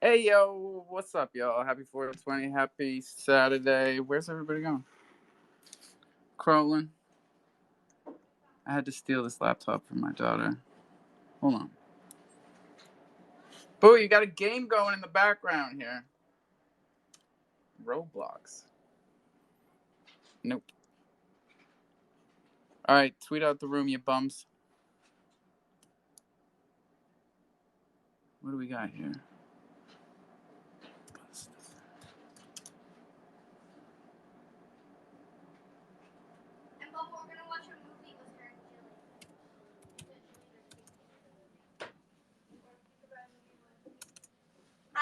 Hey yo, what's up, y'all? Happy 420, happy Saturday. Where's everybody going? Crolin. I had to steal this laptop from my daughter. Hold on. Boo, you got a game going in the background here. Roblox. Nope. Alright, tweet out the room, you bums. What do we got here?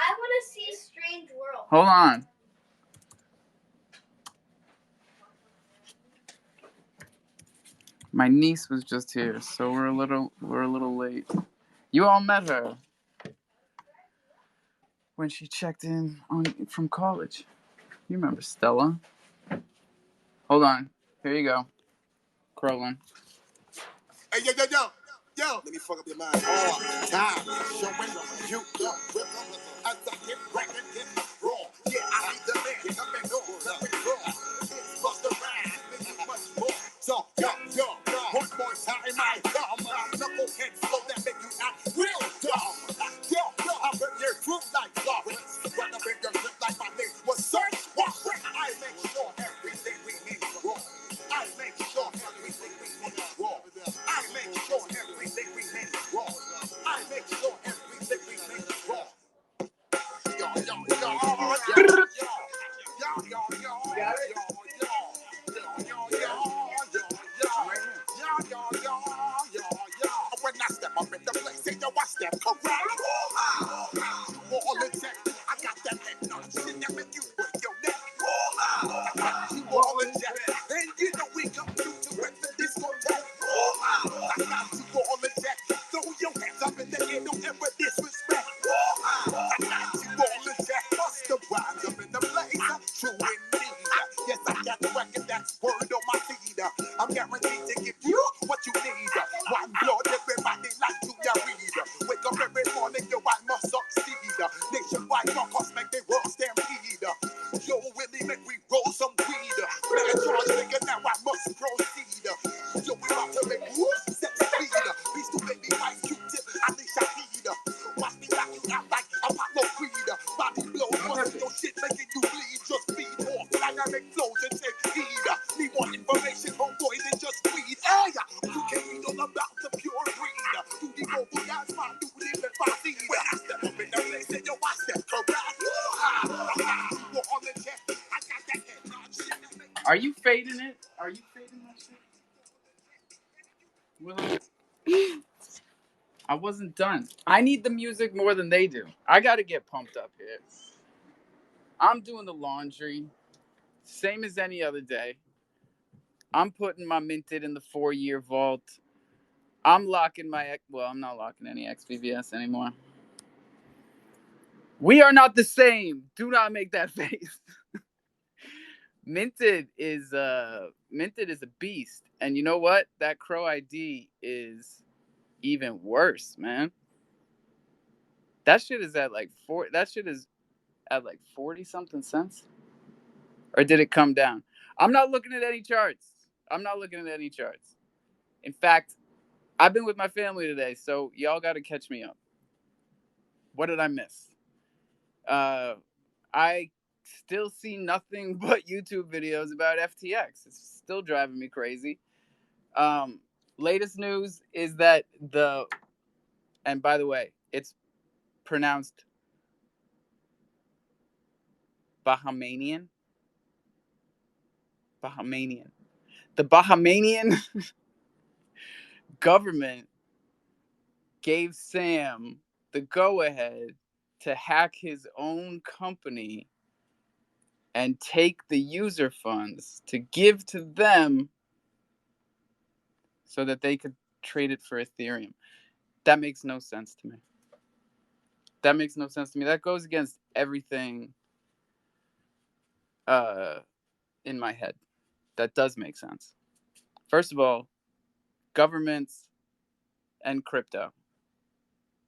I want to see Strange World. Hold on. My niece was just here, so we're a little late. You all met her when she checked in from college. You remember Stella? Hold on. Here you go. Crolin. Hey, yo. Let me fuck up your mind. All time. Showing you the rhythm. As I get right and get raw. Yeah, I need the man. Coming on. Coming raw. It's bust the ride. This is much more. So, yo. One more time, I come. Knucklehead flow that make you act real dumb. Yo, I burn your truth like Lawrence. Run up in your grip like my name was Search Warrant. I make sure everything remains raw. I make sure everything remains raw. I make sure everything remains raw. I make sure everything remains raw. When I step up in the place, yo, I step correct. All in check. I got that head nod shit that make you break your neck. I got you all in check. And you know we come through to wreck the discotheque. I got you all in check. Throw your hands up in the air, don't ever disrespect. I got you all in check. Bust the rhymes up in the place. True indeed. Yes, I got the record that's word on my feed. I'm guaranteed to give you what you need. One blood, everybody like to read. Wake up every morning, yo, I must succeed. Nationwide, cause make the world stampede. Yo, Willie, make we roll some weed. Mega charge, nigga, now I must proceed. Yo, we about to make moves, set the speed. These two baby white Q-tip, I think I need. Watch me knock you out like Apollo Creed. Body blow, busting your shit, making you bleed. Just feed off, dynamic flows and take heed. Need more information, homeboy, than just weed. Hey, you can read all about the pure breed. You the mobile guys, my new live and my seed. When I step up in the place, and yo, I step correct. You on the jet, I got that head nod shit. Are you fading it? Are you fading that shit? Willow? I wasn't done. I need the music more than they do. I gotta get pumped up here. I'm doing the laundry, same as any other day. I'm putting my minted in the 4-year vault. I'm locking my I'm not locking any XVVS anymore. We are not the same. Do not make that face. Minted is a beast, and you know what? That Crow ID is even worse, man. That shit is at like 40 something cents. Or did it come down? I'm not looking at any charts. In fact, I've been with my family today, so y'all got to catch me up. What did I miss? I still see nothing but YouTube videos about FTX. It's still driving me crazy. Latest news is that and by the way, it's pronounced Bahamanian. The Bahamanian government gave Sam the go-ahead to hack his own company and take the user funds to give to them so that they could trade it for Ethereum. That makes no sense to me. That goes against everything in my head. That does make sense. First of all, governments and crypto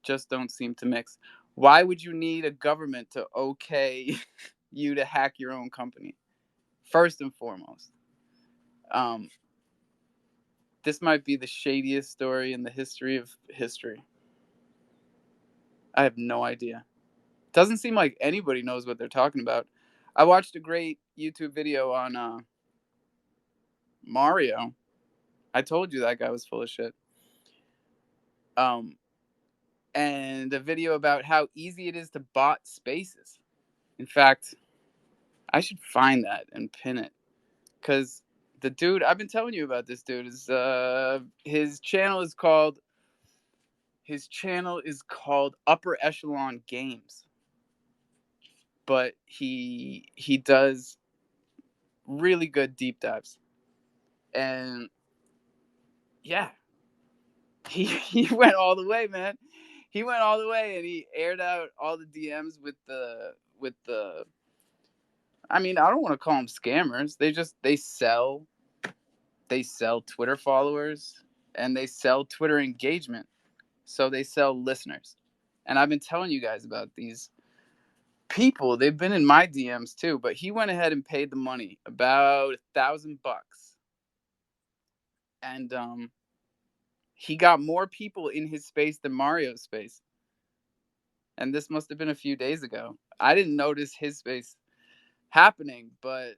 just don't seem to mix. Why would you need a government to okay you to hack your own company? First and foremost. Um, this might be the shadiest story in the history of history. I have no idea. Doesn't seem like anybody knows what they're talking about. I watched a great YouTube video on Mario. I told you that guy was full of shit. And a video about how easy it is to bot spaces. In fact, I should find that and pin it, because the dude I've been telling you about, this dude is his channel is called Upper Echelon Games, but he does really good deep dives, and yeah, he went all the way, man. He went all the way, and he aired out all the DMs with the. I mean, I don't want to call them scammers. They sell Twitter followers, and they sell Twitter engagement. So they sell listeners. And I've been telling you guys about these people. They've been in my DMs too, but he went ahead and paid the money, about $1,000, and he got more people in his space than Mario's space. And this must have been a few days ago. I didn't notice his space happening, but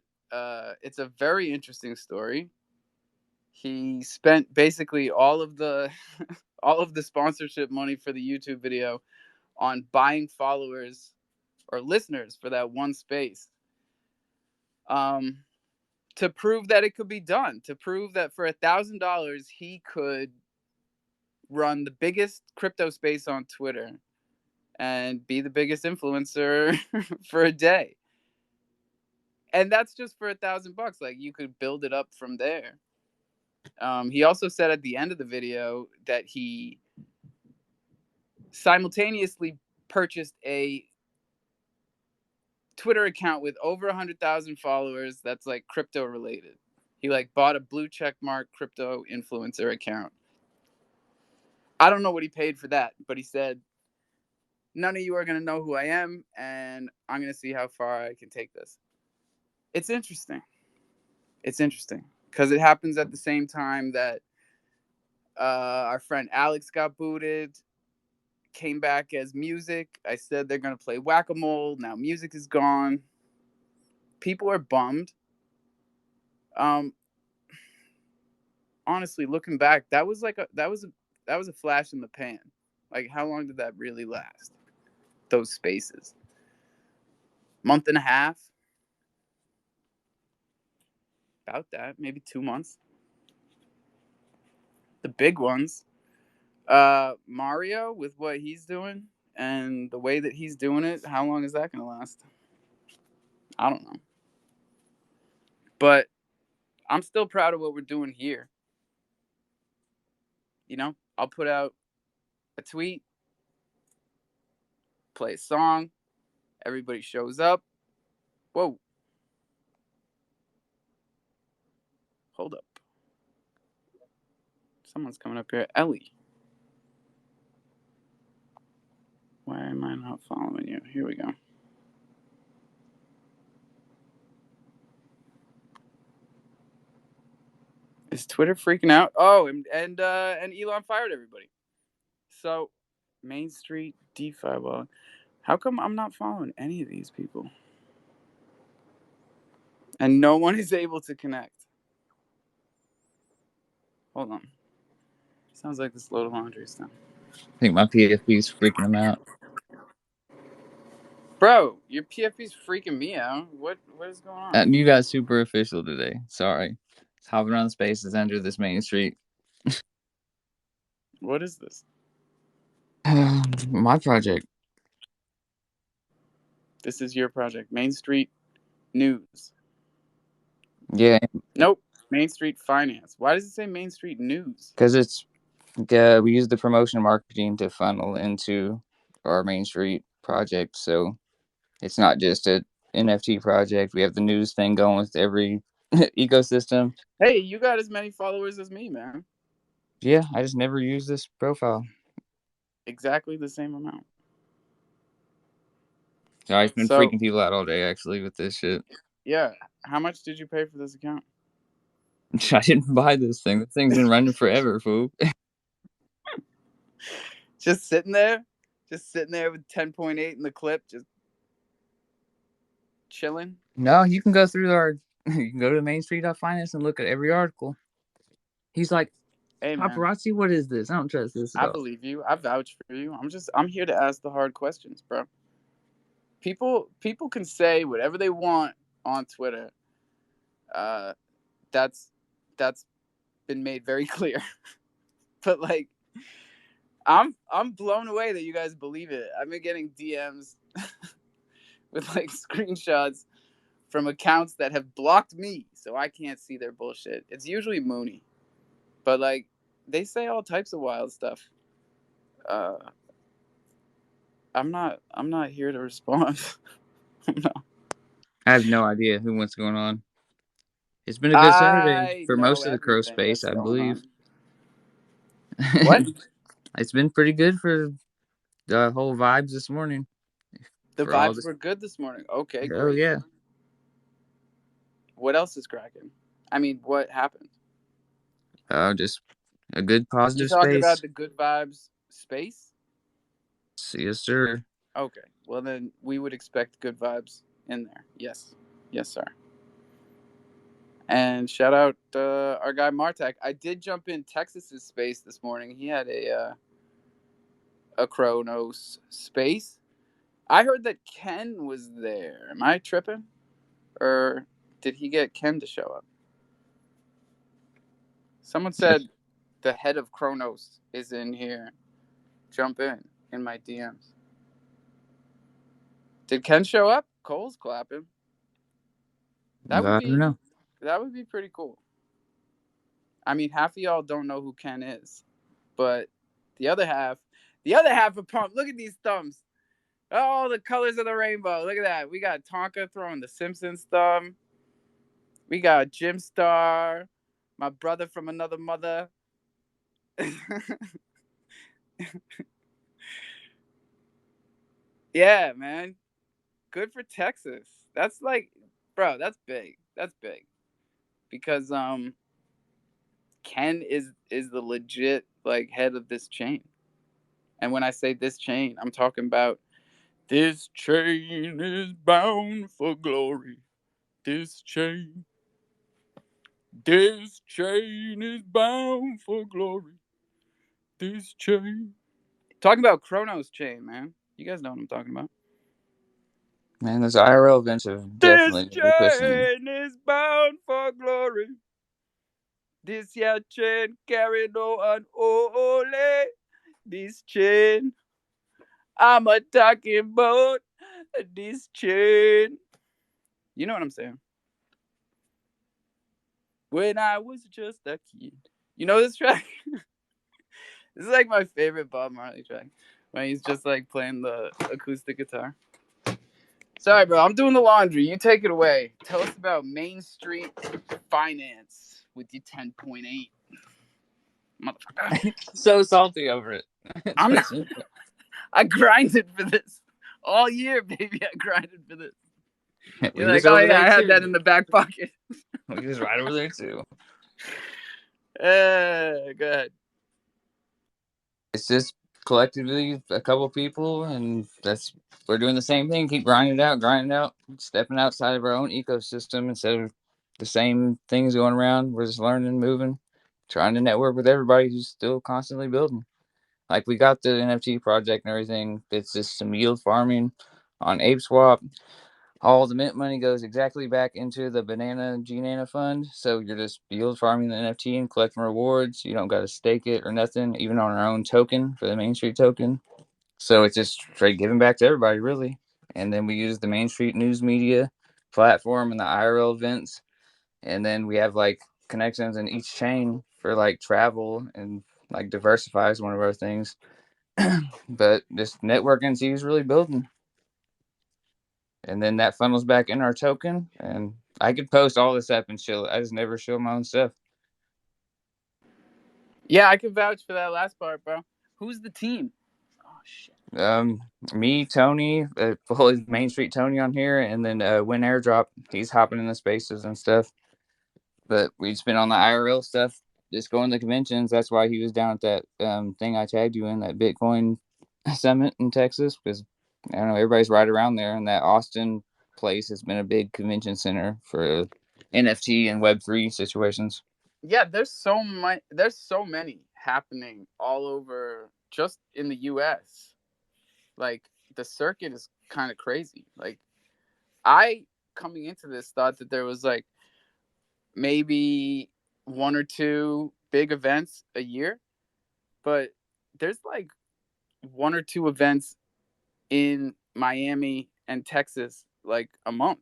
it's a very interesting story. He spent basically all of the all of the sponsorship money for the YouTube video on buying followers or listeners for that one space, to prove that it could be done, to prove that for $1,000 he could run the biggest crypto space on Twitter and be the biggest influencer for a day. And that's just for $1,000. Like, you could build it up from there. He also said at the end of the video that he simultaneously purchased a Twitter account with over 100,000 followers that's like crypto related. He like bought a blue check mark crypto influencer account. I don't know what he paid for that, but he said, none of you are going to know who I am, and I'm going to see how far I can take this. It's interesting. It's interesting because it happens at the same time that our friend Alex got booted, came back as music. I said they're going to play whack-a-mole. Now music is gone. People are bummed. Honestly, looking back, that was a flash in the pan. Like, how long did that really last? Those spaces, month and a half, about that, maybe 2 months. The big ones, Mario with what he's doing and the way that he's doing it. How long is that going to last? I don't know. But I'm still proud of what we're doing here. You know, I'll put out a tweet, play a song, everybody shows up. Whoa. Hold up. Someone's coming up here. Ellie. Why am I not following you? Here we go. Is Twitter freaking out? Oh, and Elon fired everybody. So, Main Street DeFi wallet. How come I'm not following any of these people? And no one is able to connect. Hold on. Sounds like this load of laundry is done. I think my PFP is freaking them out. Bro, your PFP's freaking me out. What is going on? You got super official today. Sorry. It's hopping around spaces under this Main Street. What is this? My project. This is your project. Main Street News. Yeah. Nope. Main Street Finance. Why does it say Main Street News? Because it's we use the promotion and marketing to funnel into our Main Street project. So it's not just a NFT project. We have the news thing going with every ecosystem. Hey, you got as many followers as me, man. Yeah, I just never use this profile. Exactly the same amount. So I've been So freaking people out all day actually with this shit. yeah, how much did you pay for this account? I didn't buy this thing. This thing's been running forever, fool. Just sitting there with 10.8 in the clip, just chilling. No, you can go through our. You can go to mainstreet.finance and look at every article. He's like, Hey man, paparazzi, what is this? I don't trust this at I all. believe you. I vouch for you. I'm here to ask the hard questions, bro. People can say whatever they want on Twitter. Uh, that's that's been made very clear. But like, I'm blown away that you guys believe it. I've been getting DMs with like screenshots from accounts that have blocked me, so I can't see their bullshit. It's usually Mooney, but like, they say all types of wild stuff. Uh, I'm not here to respond. No. I have no idea what's going on. It's been a good Saturday I for know most of the crow everything space, that's I going believe. on. What? It's been pretty good for the whole vibes this morning. The For all vibes this, were good this morning. Okay, oh great. yeah, What else is cracking? I mean, what happened? just a good You positive talking about space. the good vibes space? Yes, sir. Okay. Well, then we would expect good vibes in there. Yes. Yes, sir. And shout out our guy Martek. I did jump in Texas's space this morning. He had a Chronos space. I heard that Ken was there. Am I tripping? Or did he get Ken to show up? Someone said the head of Chronos is in here. Jump in my DMs. Did Ken show up? Cole's clapping. That would I don't be know. pretty cool. I mean, half of y'all don't know who Ken is, but the other half, are pumped. Look at these thumbs. Oh, the colors of the rainbow. Look at that. We got Tonka throwing the Simpsons thumb. We got Jim Star, my brother from another mother. Yeah, man. Good for Texas. That's like, bro, that's big. That's big. Because Ken is the legit like head of this chain. And when I say this chain, I'm talking about this chain is bound for glory. This chain is bound for glory. This chain. Talking about Chronos chain, man. You guys know what I'm talking about. Man, those IRL events have This definitely been pushing. chain is bound for glory. This here chain carry no unholy. This chain, I'm a talking about this chain. You know what I'm saying? When I was just a kid. You know this track? This is like my favorite Bob Marley track. When he's just like playing the acoustic guitar. Sorry, bro. I'm doing the laundry. You take it away. Tell us about Main Street Finance with your 10.8. Motherfucker. So salty over it. I'm not. I grinded for this. All year, baby. I grinded for this. We You're like, was oh over yeah, there I had that too. in the back pocket. We was right over there too. Go ahead. It's just collectively a couple people, and we're doing the same thing. Keep grinding out, stepping outside of our own ecosystem instead of the same things going around. We're just learning, moving, trying to network with everybody who's still constantly building. Like we got the NFT project and everything. It's just some yield farming on ApeSwap. All the mint money goes exactly back into the Banana G-Nana fund. So you're just yield farming the NFT and collecting rewards. You don't got to stake it or nothing, even on our own token for the Main Street token. So it's just straight giving back to everybody, really. And then we use the Main Street news media platform and the IRL events. And then we have like connections in each chain for like travel and like diversifies one of our things. But this networking is really building. And then that funnels back in our token. And I could post all this up and show it. I just never show my own stuff. Yeah, I can vouch for that last part, bro. Who's the team? shit. Me, Tony, full Main Street Tony on here, and then Win Airdrop. He's hopping in the spaces and stuff. But we've been on the IRL stuff, just going to conventions. That's why he was down at that thing I tagged you in, that Bitcoin summit in Texas, because I don't know, everybody's right around there, and that Austin place has been a big convention center for NFT and Web3 situations. Yeah, there's so much. There's so many happening all over, just in the U.S. Like, the circuit is kind of crazy. Like, I, coming into this, thought that there was like maybe one or two big events a year, but there's like one or two events in Miami and Texas like a month.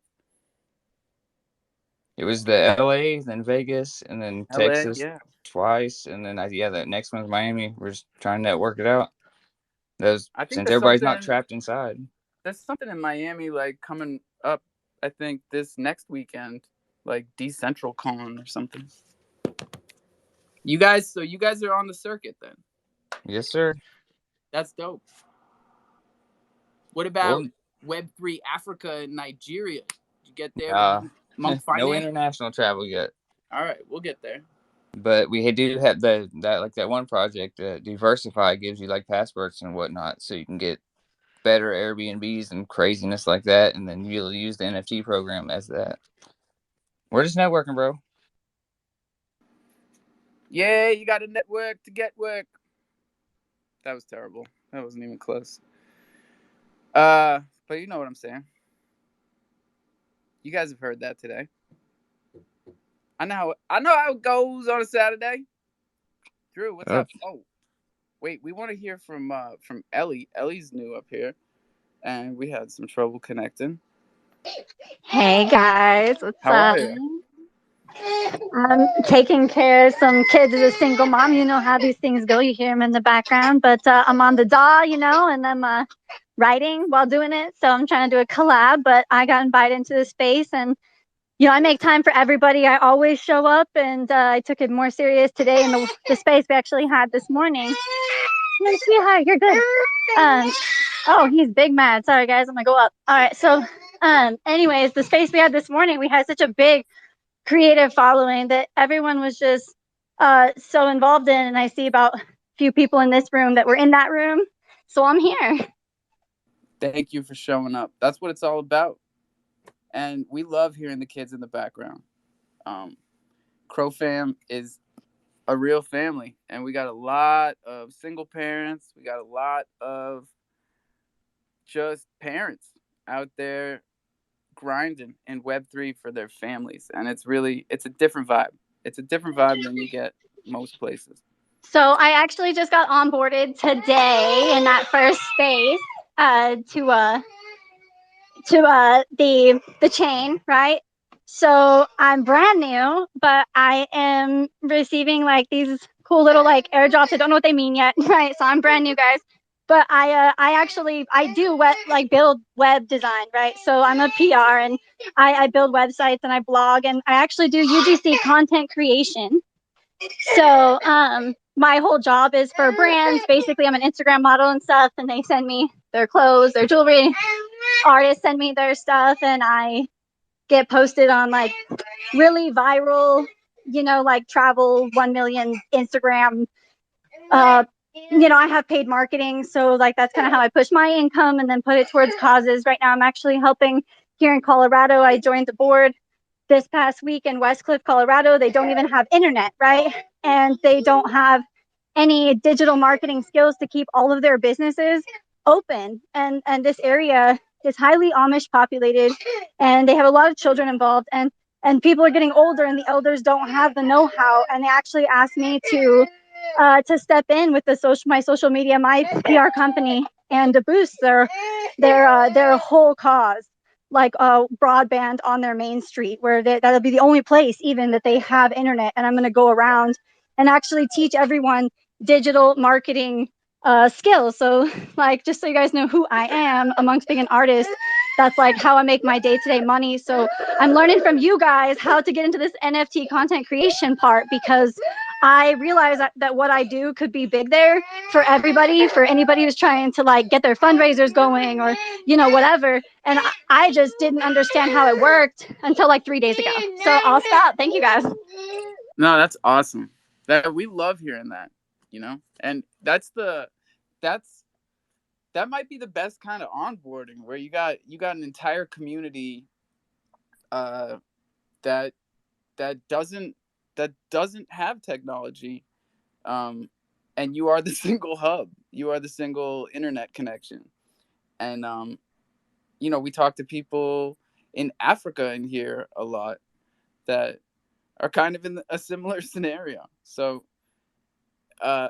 It was the LA, then Vegas, and then LA, Texas yeah. twice, and then that next one's Miami. We're just trying to work it out. Those, I think since everybody's not there's trapped inside. something in Miami like coming up. I think this next weekend, like DecentralCon or something. You guys are on the circuit then. Yes, sir. That's dope. What about Well, Web3 Africa and Nigeria? Did you get there with Monk no Finance? international travel yet. All right, we'll get there. But we do have that one project, Diversify, gives you like passports and whatnot, so you can get better Airbnbs and craziness like that, and then you'll use the NFT program as that. We're just networking, bro. Yeah, you got to network to get work. That was terrible. That wasn't even close. But you know what I'm saying. You guys have heard that today. I know how it goes on a Saturday. Drew, what's up? Oh, wait, we want to hear from Ellie. Ellie's new up here, and we had some trouble connecting. Hey guys, what's How up? are you? I'm taking care of some kids as a single mom. You know how these things go. You hear them in the background, but I'm on the DAW, and I'm writing while doing it. So I'm trying to do a collab, but I got invited into the space, and I make time for everybody. I always show up, and I took it more serious today in the space we actually had this morning. Sweetheart, you're good. Oh, he's big mad. Sorry guys, I'm gonna go up. All right, so anyways, the space we had this morning, we had such a big creative following that everyone was just so involved in, and I see about a few people in this room that were in that room, so I'm here. Thank you for showing up. That's what it's all about, and we love hearing the kids in the background. Crofam is a real family, and we got a lot of single parents. We got a lot of just parents out there grinding in Web3 for their families, and it's a different vibe. It's a different vibe than you get most places. So I actually just got onboarded today in that first space to the chain, right? So I'm brand new, but I am receiving like these cool little like airdrops. I don't know what they mean yet, right? So I'm brand new, guys. But I do build web design, right? So I'm a PR, and I build websites, and I blog, and I actually do UGC content creation. So my whole job is for brands. Basically, I'm an Instagram model and stuff, and they send me their clothes, their jewelry. Artists send me their stuff, and I get posted on like really viral, like travel 1 million Instagram. I have paid marketing, so like that's kind of how I push my income and then put it towards causes. Right now, I'm actually helping here in Colorado. I joined the board this past week in Westcliff, Colorado. They don't even have internet, right? And they don't have any digital marketing skills to keep all of their businesses open. And this area is highly Amish populated, and they have a lot of children involved, and people are getting older, and the elders don't have the know-how. And they actually asked me to step in with my social media, my PR company, and to boost their whole cause, like broadband on their main street, where that'll be the only place even that they have internet. And I'm going to go around and actually teach everyone digital marketing skills. So like, just so you guys know who I am amongst being an artist, that's like how I make my day-to-day money. So I'm learning from you guys how to get into this NFT content creation part, because I realized that what I do could be big there for everybody, for anybody who's trying to like get their fundraisers going or, whatever. And I just didn't understand how it worked until like 3 days ago. So I'll stop. Thank you guys. No, that's awesome. That we love hearing that, and that's that might be the best kind of onboarding where you got an entire community uh, that doesn't have technology, and you are the single hub. You are the single internet connection, and we talk to people in Africa in here a lot that are kind of in a similar scenario. So,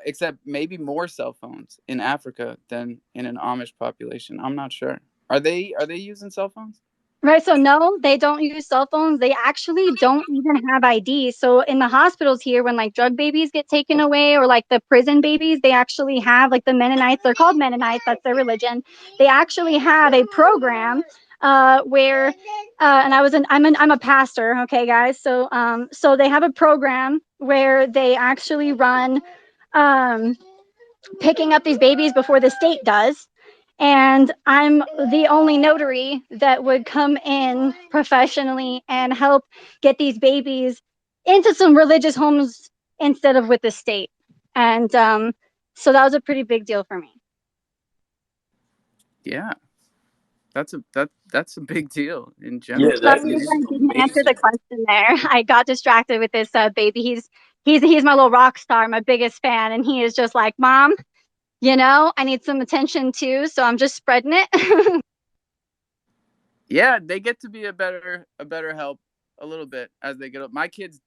except maybe more cell phones in Africa than in an Amish population. I'm not sure. Are they using cell phones? Right. So no, they don't use cell phones. They actually don't even have ID. So in the hospitals here, when like drug babies get taken away or like the prison babies, they actually have like the Mennonites. They're called Mennonites. That's their religion. They actually have a program where, and I'm a pastor. Okay, guys. So they have a program where they actually run picking up these babies before the state does. And I'm the only notary that would come in professionally and help get these babies into some religious homes instead of with the state. And so that was a pretty big deal for me. Yeah, that's a big deal in general. Yeah, That's that Sorry if is I didn't answer the amazing. question there. I got distracted with this baby. He's my little rock star, my biggest fan, and he is just like, Mom, I need some attention too, so I'm just spreading it. Yeah, they get to be a better help a little bit as they get up. My kids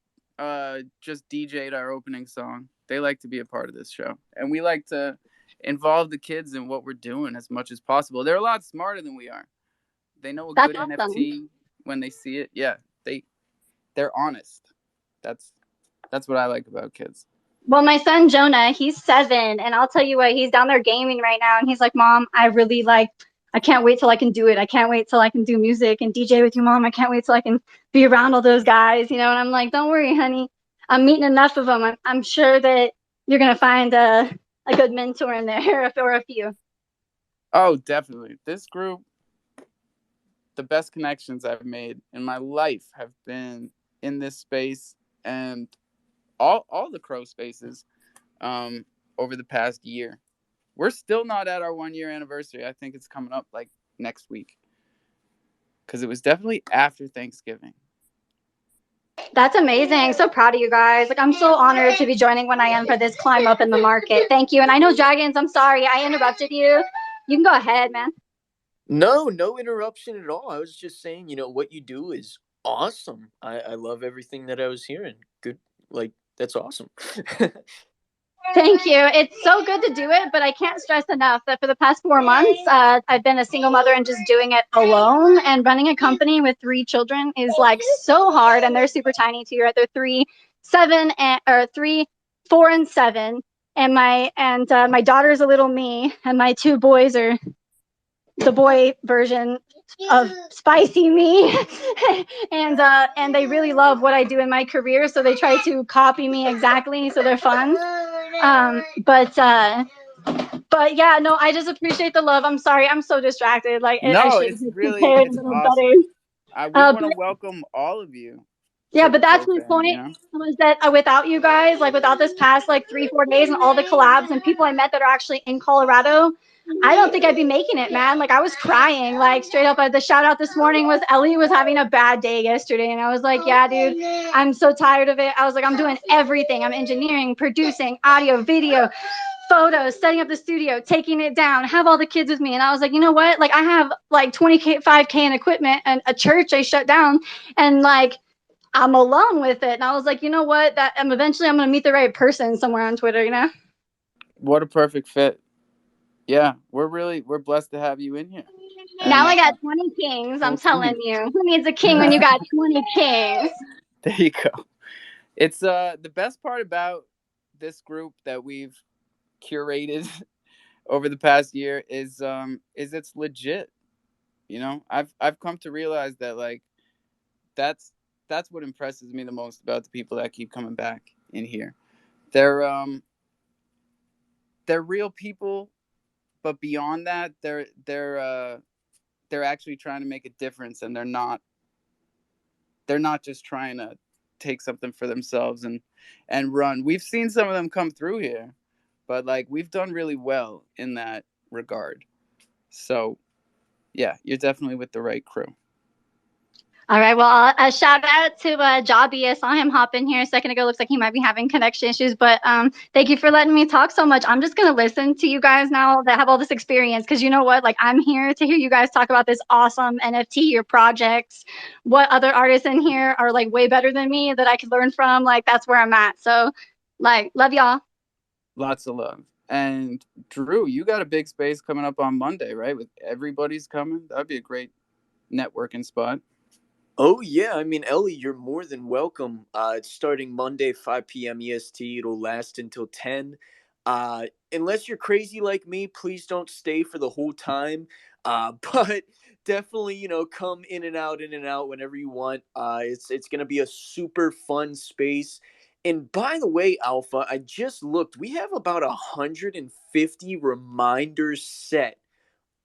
just DJ'd our opening song. They like to be a part of this show, and we like to involve the kids in what we're doing as much as possible. They're a lot smarter than we are. They know a That's good awesome. NFT when they see it. Yeah, they're honest. That's what I like about kids. Well, my son Jonah, he's 7, and I'll tell you what, he's down there gaming right now, and he's like, Mom, I can't wait till I can do it. I can't wait till I can do music and DJ with you, Mom. I can't wait till I can be around all those guys, And I'm like, don't worry, honey. I'm meeting enough of them. I'm sure that you're gonna find a good mentor in there or a few. Oh, definitely. This group, the best connections I've made in my life have been in this space and all the crow spaces over the past year. We're still not at our 1 year anniversary. I think it's coming up like next week because it was definitely after Thanksgiving. That's amazing. So proud of you guys. Like, I'm so honored to be joining when I am for this climb up in the market. Thank you. And I know Dragons, I'm sorry I interrupted you. You can go ahead, man. No interruption at all. I was just saying, what you do is awesome. I love everything that I was hearing. Good, like that's awesome. Thank you. It's so good to do it, but I can't stress enough that for the past 4 months, I've been a single mother and just doing it alone. And running a company with 3 children is like so hard, and they're super tiny too. Right? They're 3, 7, or 3, 4, and 7. And my daughter's a little me, and my 2 boys are the boy version of spicy me. And they really love what I do in my career, so they try to copy me exactly, so they're fun. But yeah, no, I just appreciate the love. I'm sorry, I'm so distracted. Like I No, should it's have really prepared a it's little awesome. We better. want to welcome all of you Yeah, to the but that's Crow my family. point. Was that without you guys, like without this past like 3-4 days and all the collabs and people I met that are actually in Colorado, I don't think I'd be making it, man. Like I was crying, like straight up. The shout out this morning was Ellie was having a bad day yesterday, and I was like, yeah, dude, I'm so tired of it. I was like, I'm doing everything. I'm engineering, producing, audio, video, photos, setting up the studio, taking it down, have all the kids with me. And I was like, you know what? Like I have like 25K in equipment and a church I shut down, and like I'm alone with it. And I was like, you know what? That eventually I'm gonna meet the right person somewhere on Twitter. What a perfect fit. Yeah, we're blessed to have you in here. Now And I got 20 kings. I'm full telling team. you. Who needs a king when you got 20 kings? There you go. It's the best part about this group that we've curated over the past year is it's legit. I've come to realize that like that's what impresses me the most about the people that keep coming back in here. they're they're real people, but beyond that, they're actually trying to make a difference, and they're not just trying to take something for themselves and run. We've seen some of them come through here, but like we've done really well in that regard. So yeah, you're definitely with the right crew. All right. Well, a shout out to Jobby. I saw him hop in here a second ago. Looks like he might be having connection issues, but thank you for letting me talk so much. I'm just gonna listen to you guys now that have all this experience, because you know what? Like, I'm here to hear you guys talk about this awesome NFT, your projects, what other artists in here are like way better than me that I could learn from. Like, that's where I'm at. So, like, love y'all. Lots of love. And Drew, you got a big space coming up on Monday, right? With everybody's coming. That'd be a great networking spot. Oh yeah, I mean Ellie, you're more than welcome. It's starting Monday, 5 p.m. EST. It'll last until 10. Unless you're crazy like me, please don't stay for the whole time. But definitely, come in and out whenever you want. It's gonna be a super fun space. And by the way, Alpha, I just looked. We have about 150 reminders set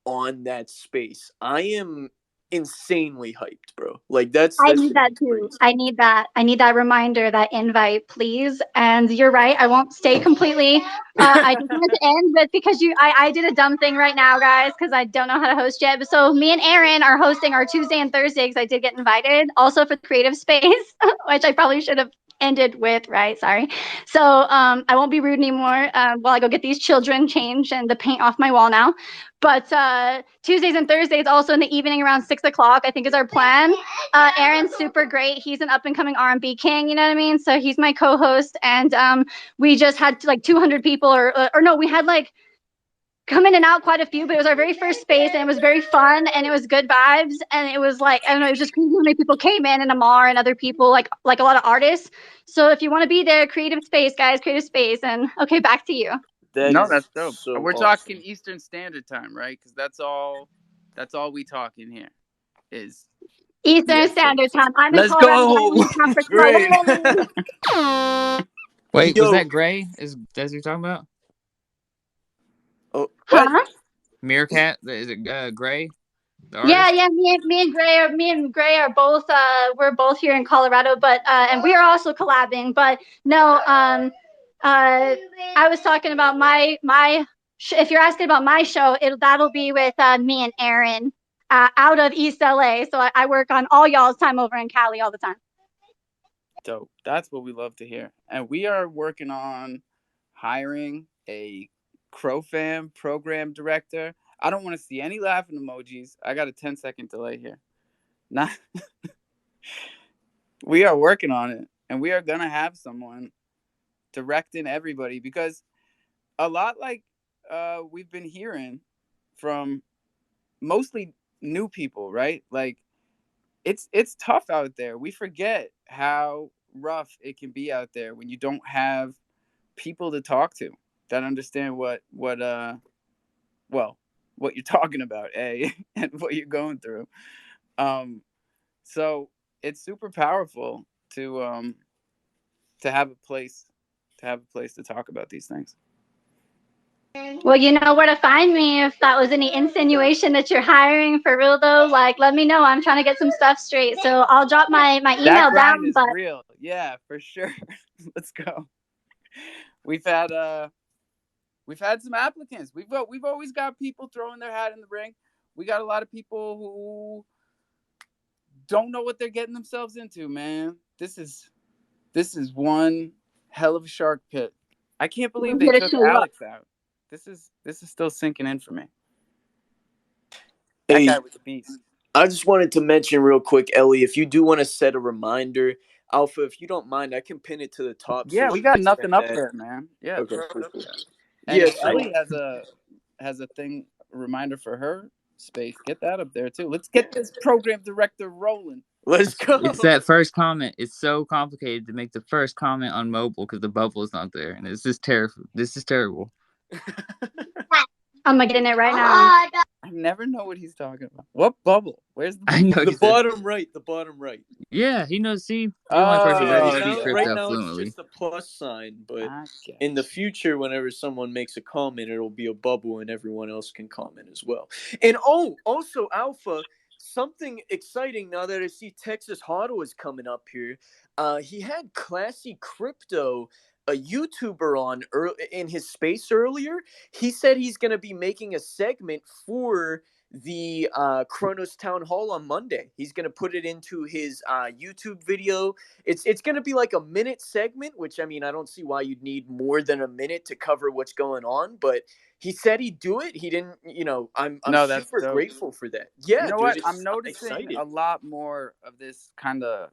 on that space. I am insanely hyped, bro. Like I that's need gonna that be too. crazy. I need that. I need that reminder, that invite, please. And you're right. I won't stay completely. I just wanted to end with, because I did a dumb thing right now, guys, because I don't know how to host yet. But so me and Aaron are hosting our Tuesday and Thursdays. I did get invited also for the creative space, which I probably should have ended with, right? Sorry. So I won't be rude anymore while I go get these children changed and the paint off my wall now. But Tuesdays and Thursdays, also in the evening around 6 o'clock, I think is our plan. Aaron's super great. He's an up and coming R&B king. You know what I mean? So he's my co-host, and we just had like 200 people, or no, we had like come in and out quite a few, but it was our very first space, and it was very fun, and it was good vibes, and it was like, I don't know, it was just crazy how many people came in, and Amar and other people, like a lot of artists. So if you want to be there, creative space, guys, creative space. And okay, back to you. That No, is that's dope. so We're talking awesome. Eastern Standard Time, right? Because that's all we talk in here is. Eastern Yes, sir. Standard Time. I'm in Let's Colorado. go. I'm in San Great. Francisco. Wait, was Yo. that Gray? Is that what you're talking about? Oh, what? Huh? Meerkat? Is it Gray, the Yeah, artist? yeah. Me and Gray are both. We're both here in Colorado, but and we are also collabing. But no, I was talking about my. If you're asking about my show, that'll be with me and Aaron, out of East LA. So I work on all y'all's time over in Cali all the time. Dope. That's what we love to hear. And we are working on hiring a crofam program director. I don't want to see any laughing emojis. I got a 10-second delay here. Not We are working on it, and we are gonna have someone directing everybody, because a lot like we've been hearing from mostly new people, right? Like it's tough out there. We forget how rough it can be out there when you don't have people to talk to that understand well, what you're talking about, and what you're going through. Um, so it's super powerful to have a place to talk about these things. Well, you know where to find me if that was any insinuation that you're hiring for real though. Like, let me know. I'm trying to get some stuff straight. So I'll drop my That email grind down. is But real. Yeah, for sure. Let's go. We've had some applicants. We've always got people throwing their hat in the ring. We got a lot of people who don't know what they're getting themselves into, man. This is one hell of a shark pit. I can't believe we're they here to took show you up. Alex out. This is still sinking in for me. That Hey, guy was a beast. I just wanted to mention real quick, Ellie, if you do want to set a reminder, Alpha, if you don't mind, I can pin it to the top so Yeah, she we got can send nothing up that. there, man. Yeah, Okay, throw it cool, up cool. there. And Yeah, if so Ellie has a thing reminder for her space, get that up there too. Let's get this program director rolling. let's It's go. that first comment. It's so complicated to make the first comment on mobile because the bubble is not there, and it's just terrible. This is terrible. I'm gonna get in it right now. never know what he's talking about. What bubble? Where's the I bubble? know The he said. bottom right. The bottom right. Yeah, he knows. See, Oh, you're the only person that Yeah, doesn't yeah. speak right crypto now it's fluently. just a plus sign, but I get in the it. future, whenever someone makes a comment, it'll be a bubble and everyone else can comment as well. And also Alpha, something exciting now that I see Texas Huddle is coming up here. He had Classy Crypto, a YouTuber, on in his space earlier. He said he's going to be making a segment for the Kronos Town Hall on Monday. He's going to put it into his YouTube video. It's going to be like a minute segment, which I mean, I don't see why you'd need more than a minute to cover what's going on, but he said he'd do it. He didn't, I'm No, that's super dope. grateful for that. Yeah, You know dude, what? I'm it's noticing excited. a lot more of this kind of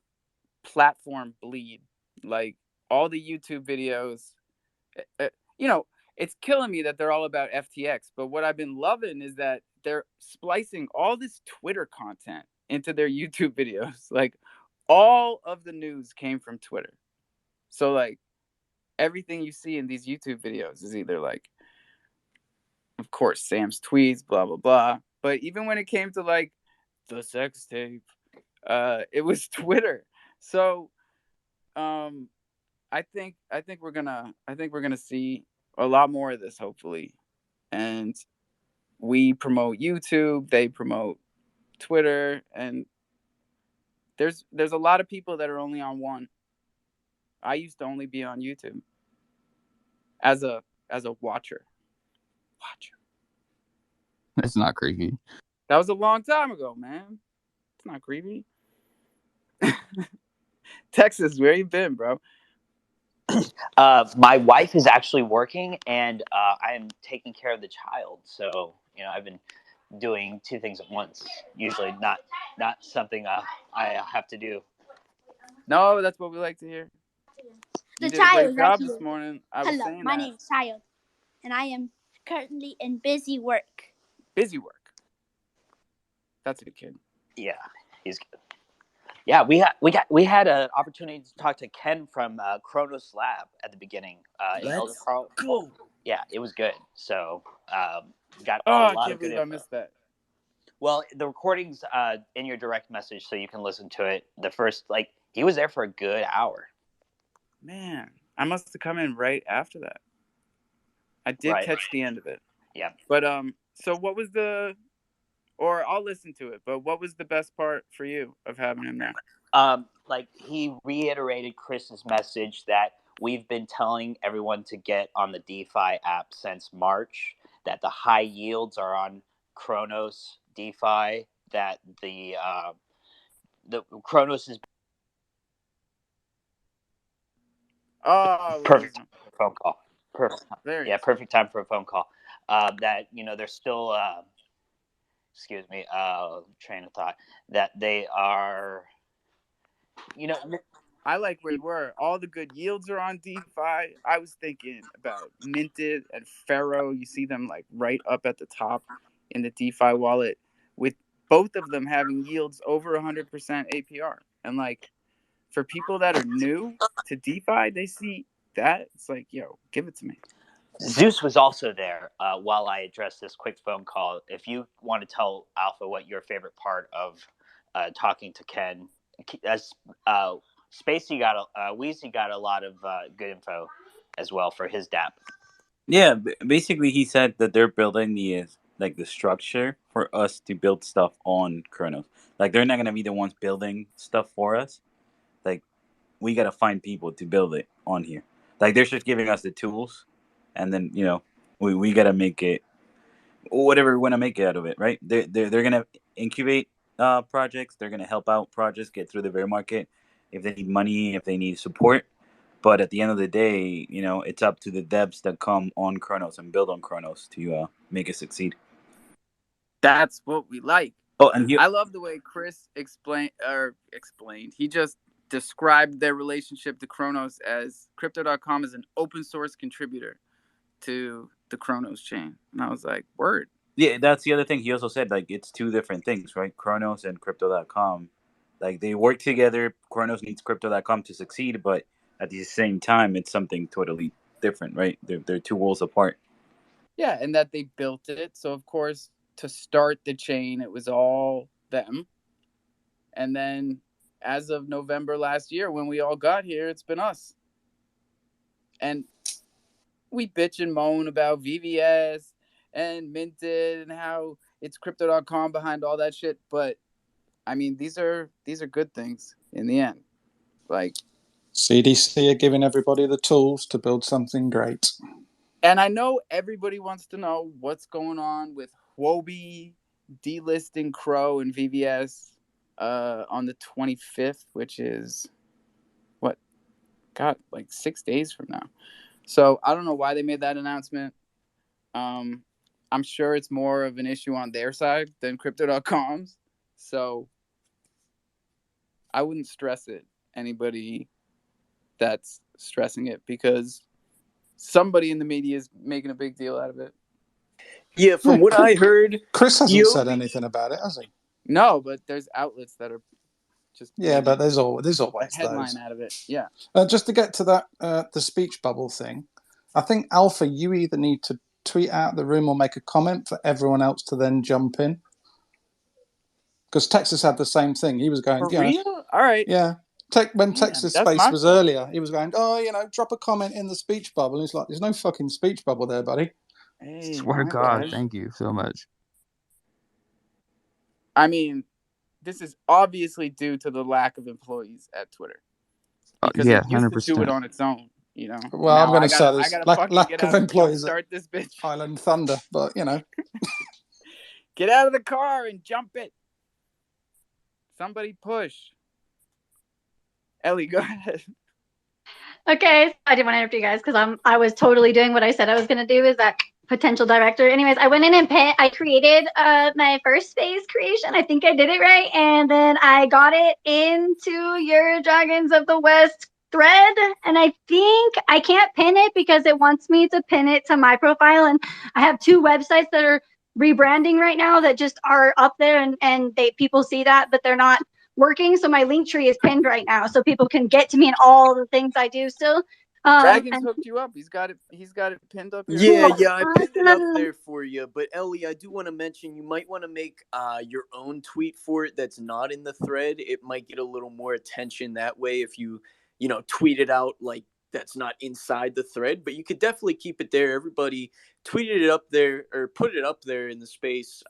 platform bleed. Like all the YouTube videos, uh, you know, it's killing me that they're all about FTX. But what I've been loving is that they're splicing all this Twitter content into their YouTube videos. Like all of the news came from Twitter. So like everything you see in these YouTube videos is either like, of course, Sam's tweets, blah blah blah. But even when it came to like the sex tape, it was Twitter. So um I think we're gonna see a lot more of this hopefully. And we promote YouTube, they promote Twitter, and there's a lot of people that are only on one. I used to only be on YouTube as a watcher. That's not creepy. That was a long time ago, man. It's not creepy. Texas, where you been, bro? My wife is actually working, and I am taking care of the child. So I've been doing two things at once. Usually, not something I have to do. No, that's what we like to hear. You The did a great child right job here. this morning. I was Hello, saying my that. name is Child, and I am currently in busy work. Busy work. That's a good kid. Yeah, he's good. Yeah, we had an opportunity to talk to Ken from Kronos Lab at the beginning. In Elder Let's Carl. go. Yeah, it was good. So got Oh, a I lot can't of good believe I info. missed that. Well, the recording's in your direct message, so you can listen to it. The first, he was there for a good hour. Man, I must have come in right after that. I did Right. catch the end of it. Yeah. But so what was or I'll listen to it, but what was the best part for you of having him there? He reiterated Chris's message that we've been telling everyone to get on the DeFi app since March, that the high yields are on Kronos DeFi, that the Kronos is Oh, we perfect lose time him. for a phone call. Perfect. There he Yeah, is. perfect time for a phone call. That they're still excuse me, train of thought, that they are I like where you were. All the good yields are on DeFi. I was thinking about Minted and Pharaoh. You see them like right up at the top in the DeFi wallet, with both of them having yields over 100% APR. And like for people that are new to DeFi, they see that it's like, yo, give it to me. Zeus was also there while I addressed this quick phone call. If you want to tell Alpha what your favorite part of talking to Ken, as Spacey got Weezy got a lot of good info as well for his DApp. Yeah, basically he said that they're building the structure for us to build stuff on Kronos. Like they're not gonna be the ones building stuff for us. Like we gotta find people to build it on here. Like they're just giving us the tools, and then we gotta make it whatever we want to make it out of it, right? They're gonna incubate projects. They're gonna help out projects get through the bear market if they need money, if they need support. But at the end of the day, it's up to the devs that come on Kronos and build on Kronos to make it succeed. That's what we like. Oh, and I love the way Chris explained. He just described their relationship to Kronos as Crypto.com is an open source contributor to the Kronos chain. And I was like, word. Yeah, that's the other thing. He also said it's two different things, right? Kronos and Crypto.com. Like they work together. Kronos needs Crypto.com to succeed, but at the same time, it's something totally different, right? They're two worlds apart. Yeah, and that they built it. So of course to start the chain, it was all them. And then as of November last year, when we all got here, it's been us. And we bitch and moan about VVS and Minted and how it's crypto.com behind all that shit. But I mean, these are good things in the end. Like, CDC are giving everybody the tools to build something great. and I know everybody wants to know what's going on with Huobi delisting Crow and VVS on the 25th, which is what? God, like 6 days from now. So I don't know why they made that announcement. I'm sure it's more of an issue on their side than crypto.com's. So I wouldn't stress it. Anybody that's stressing it, because somebody in the media is making a big deal out of it. Yeah, from what I heard, Chris hasn't said Huobi- anything about it, has he? No, but there's outlets that are just Yeah, but there's always a headline those. out of it. Yeah. Just to get to that, the speech bubble thing, I think Alpha, you either need to tweet out the room or make a comment for everyone else to then jump in. Because Texas had the same thing. He was going, For real? All right. yeah. When Texas that's Space my was fault. earlier, he was going, drop a comment in the speech bubble. And he's like, there's no fucking speech bubble there, buddy. Hey, Swear to my God, bad. thank you so much. I mean, this is obviously due to the lack of employees at Twitter, because Yeah, it used to do 100%. it on its own. You know. Well, Now I'm going to say I there's gotta fucking lack get of out and employees at start this bitch. Island Thunder, but Get out of the car and jump it. Somebody push. Ellie, go ahead. Okay, I didn't want to interrupt you guys because I was totally doing what I said I was gonna do. Is that potential director? Anyways, I went in and I created my first space creation. I think I did it right, and then I got it into your Dragons of the West thread, and I think I can't pin it because it wants me to pin it to my profile, and I have two websites that are rebranding right now that just are up there, and people see that, but they're not working. So my link tree is pinned right now, so people can get to me and all the things I do still. Dragon's And hooked you up. He's got it pinned up here. Yeah, cool. I pinned it up Awesome. there for you. But Ellie, I do want to mention you might want to make your own tweet for it that's not in the thread. It might get a little more attention that way if you tweet it out like that's not inside the thread. But you could definitely keep it there. Everybody tweeted it up there or put it up there in the space.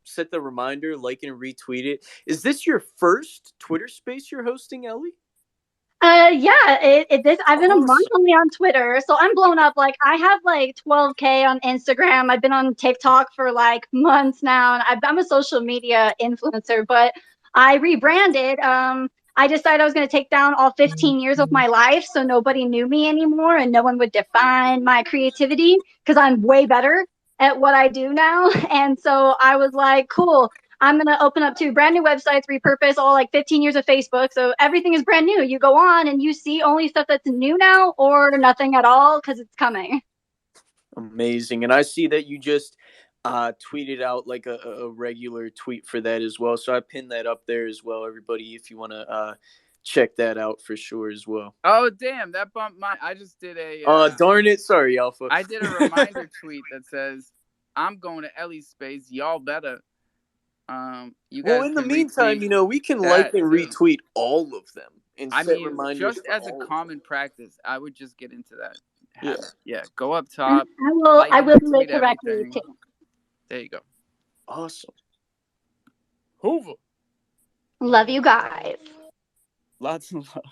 Set the reminder, like and retweet it. Is this your first Twitter space you're hosting, Ellie? Yeah, I've been a month Awesome. only on Twitter, so I'm blown up. Like I have like 12K on Instagram. I've been on TikTok for like months now, and I'm a social media influencer. But I rebranded. I decided I was going to take down all 15 years of my life, so nobody knew me anymore, and no one would define my creativity because I'm way better at what I do now. And so I was like, cool. I'm going to open up two brand new websites, repurpose all like 15 years of Facebook. So everything is brand new. You go on and you see only stuff that's new now or nothing at all because it's coming. Amazing. And I see that you just tweeted out like a regular tweet for that as well. So I pinned that up there as well, everybody, if you want to check that out for sure as well. Oh, damn. That bumped my... I just did a... darn it. Sorry, Alpha. I did a reminder tweet that says, I'm going to Ellie's space. Y'all better... you guys in the can meantime, retweet we can that like and too. retweet all of them and I set mean, reminders just for as a all of common them. practice, I would just get into that. Yeah. Yeah. Go up top. I will do it retweet correctly everything. too. There you go. Awesome. Hoover. Love you guys. Lots of love.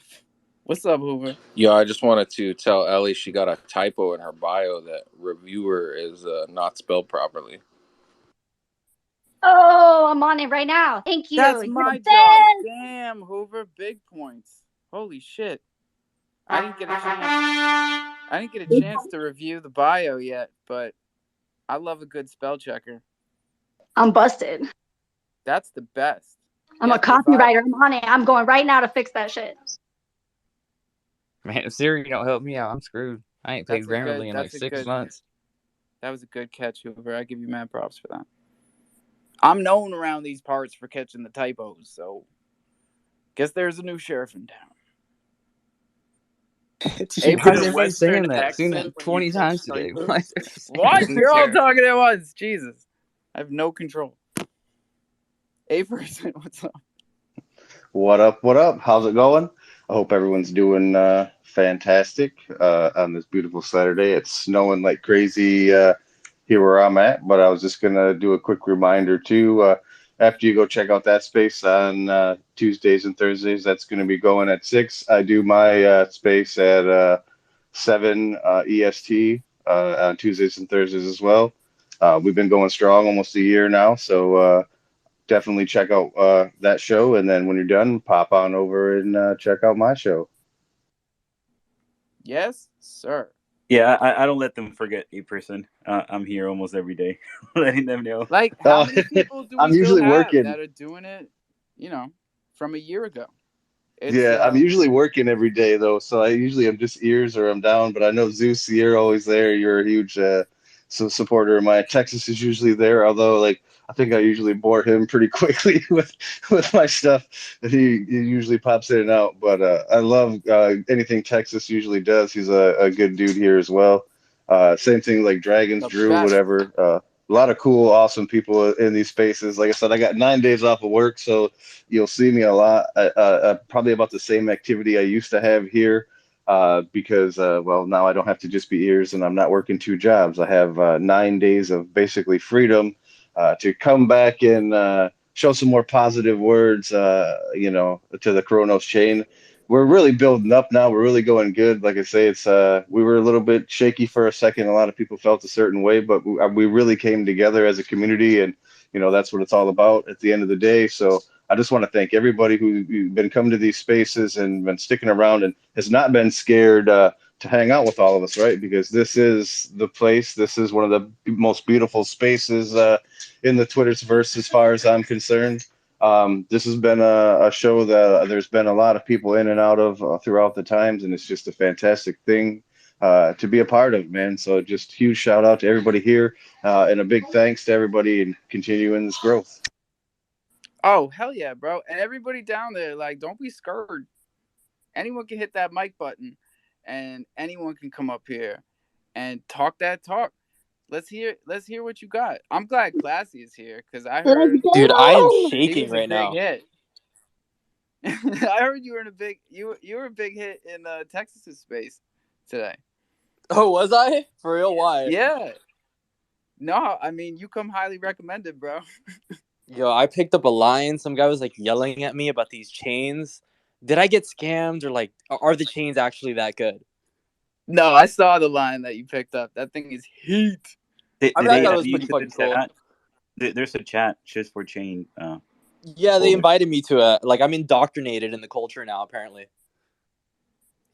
What's up, Hoover? Yo, I just wanted to tell Ellie she got a typo in her bio that reviewer is not spelled properly. Oh, I'm on it right now. Thank you. That's You're my the job. best. Damn, Hoover, big points. Holy shit. I didn't get a chance to review the bio yet, but I love a good spell checker. I'm busted. That's the best. I'm a copywriter. I'm on it. I'm going right now to fix that shit. Man, if Siri don't help me out, I'm screwed. I ain't paid Grammarly in like 6 months. That was a good catch, Hoover. I give you mad props for that. I'm known around these parts for catching the typos, so guess there's a new sheriff in town. Why is everybody saying that? I've seen that 20 times today. What? You're all talking at once. Jesus. I have no control. A person, what's up? What up? What up? How's it going? I hope everyone's doing fantastic on this beautiful Saturday. It's snowing like crazy here where I'm at, but I was just gonna do a quick reminder too. After you go check out that space on Tuesdays and Thursdays, that's gonna be going at 6. I do my space at 7 EST on Tuesdays and Thursdays as well. We've been going strong almost a year now, so definitely check out that show. And then when you're done, pop on over and check out my show. Yes, sir. Yeah, I don't let them forget a person. I'm here almost every day, letting them know. Like, how Uh, many people do we I'm still usually have working. that are doing it, you know, from a year ago? It's Yeah, I'm usually working every day though, so I usually am just ears or I'm down. But I know Zeus, you're always there. You're a huge supporter of mine. Texas is usually there, although like I think I usually bore him pretty quickly with my stuff. He usually pops in and out. But I love anything Texas usually does. He's a good dude here as well. Same thing like Dragons, the Drew, best. whatever. A lot of cool, awesome people in these spaces. Like I said, I got 9 days off of work, so you'll see me a lot. Probably about the same activity I used to have here, because well, now I don't have to just be ears, and I'm not working 2 jobs. I have 9 days of basically freedom to come back and show some more positive words, to the Kronos chain. We're really building up now. We're really going good. Like I say, it's we were a little bit shaky for a second. A lot of people felt a certain way, but we really came together as a community, and that's what it's all about at the end of the day. So I just want to thank everybody who's been coming to these spaces and been sticking around and has not been scared to hang out with all of us, right? Because this is the place. This is one of the most beautiful spaces in the Twitterverse, as far as I'm concerned. This has been a show that there's been a lot of people in and out of throughout the times, and it's just a fantastic thing to be a part of, man. So just huge shout out to everybody here, and a big thanks to everybody and continuing this growth. Oh, hell yeah, bro. And everybody down there, like, don't be scared. Anyone can hit that mic button and anyone can come up here and talk that talk. Let's hear what you got. I'm glad Classy is here because I Let's heard Dude, I am go. he shaking was a right big now. hit. I heard you were in a big you were a big hit in Texas's space today. Oh, was I? For real? Why? Yeah. No, I mean you come highly recommended, bro. Yo, I picked up a line. Some guy was like yelling at me about these chains. Did I get scammed or like are the chains actually that good? No, I saw the line that you picked up. That thing is heat. Did, I did mean, I they thought it add was you pretty to the fucking cool. chat? There's a chat just for chain Yeah, they holders. invited me to it. Like I'm indoctrinated in the culture now, apparently.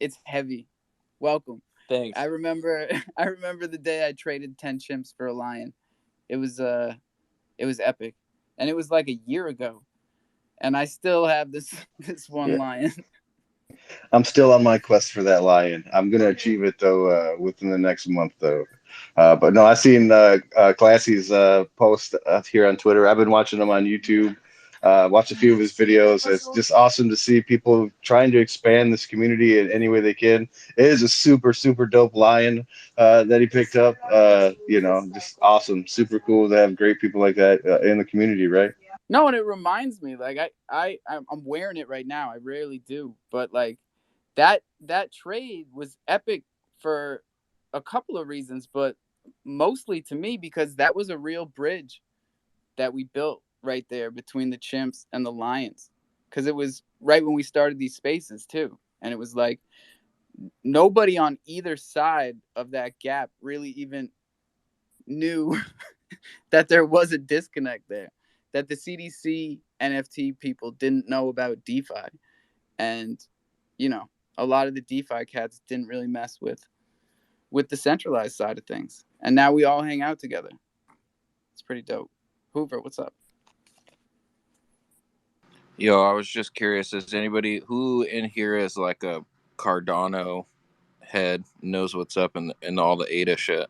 It's heavy. Welcome. Thanks. I remember the day I traded 10 chimps for a lion. It was epic. And it was like a year ago. And I still have this one Yeah. lion. I'm still on my quest for that lion. I'm gonna achieve it though within the next month though. But no, I've seen Classy's post here on Twitter. I've been watching him on YouTube. Watched a few of his videos. It's just awesome to see people trying to expand this community in any way they can. It is a super super dope lion that he picked up. Just awesome, super cool to have great people like that in the community, right? No, and it reminds me, like I'm wearing it right now. I rarely do, but like that trade was epic for a couple of reasons, but mostly to me because that was a real bridge that we built right there between the chimps and the lions. Because it was right when we started these spaces too, and it was like nobody on either side of that gap really even knew that there was a disconnect there, that the CDC NFT people didn't know about DeFi. And, a lot of the DeFi cats didn't really mess with the centralized side of things. And now we all hang out together. It's pretty dope. Hoover, what's up? Yo, I was just curious. Is anybody who in here is like a Cardano head knows what's up in all the ADA shit?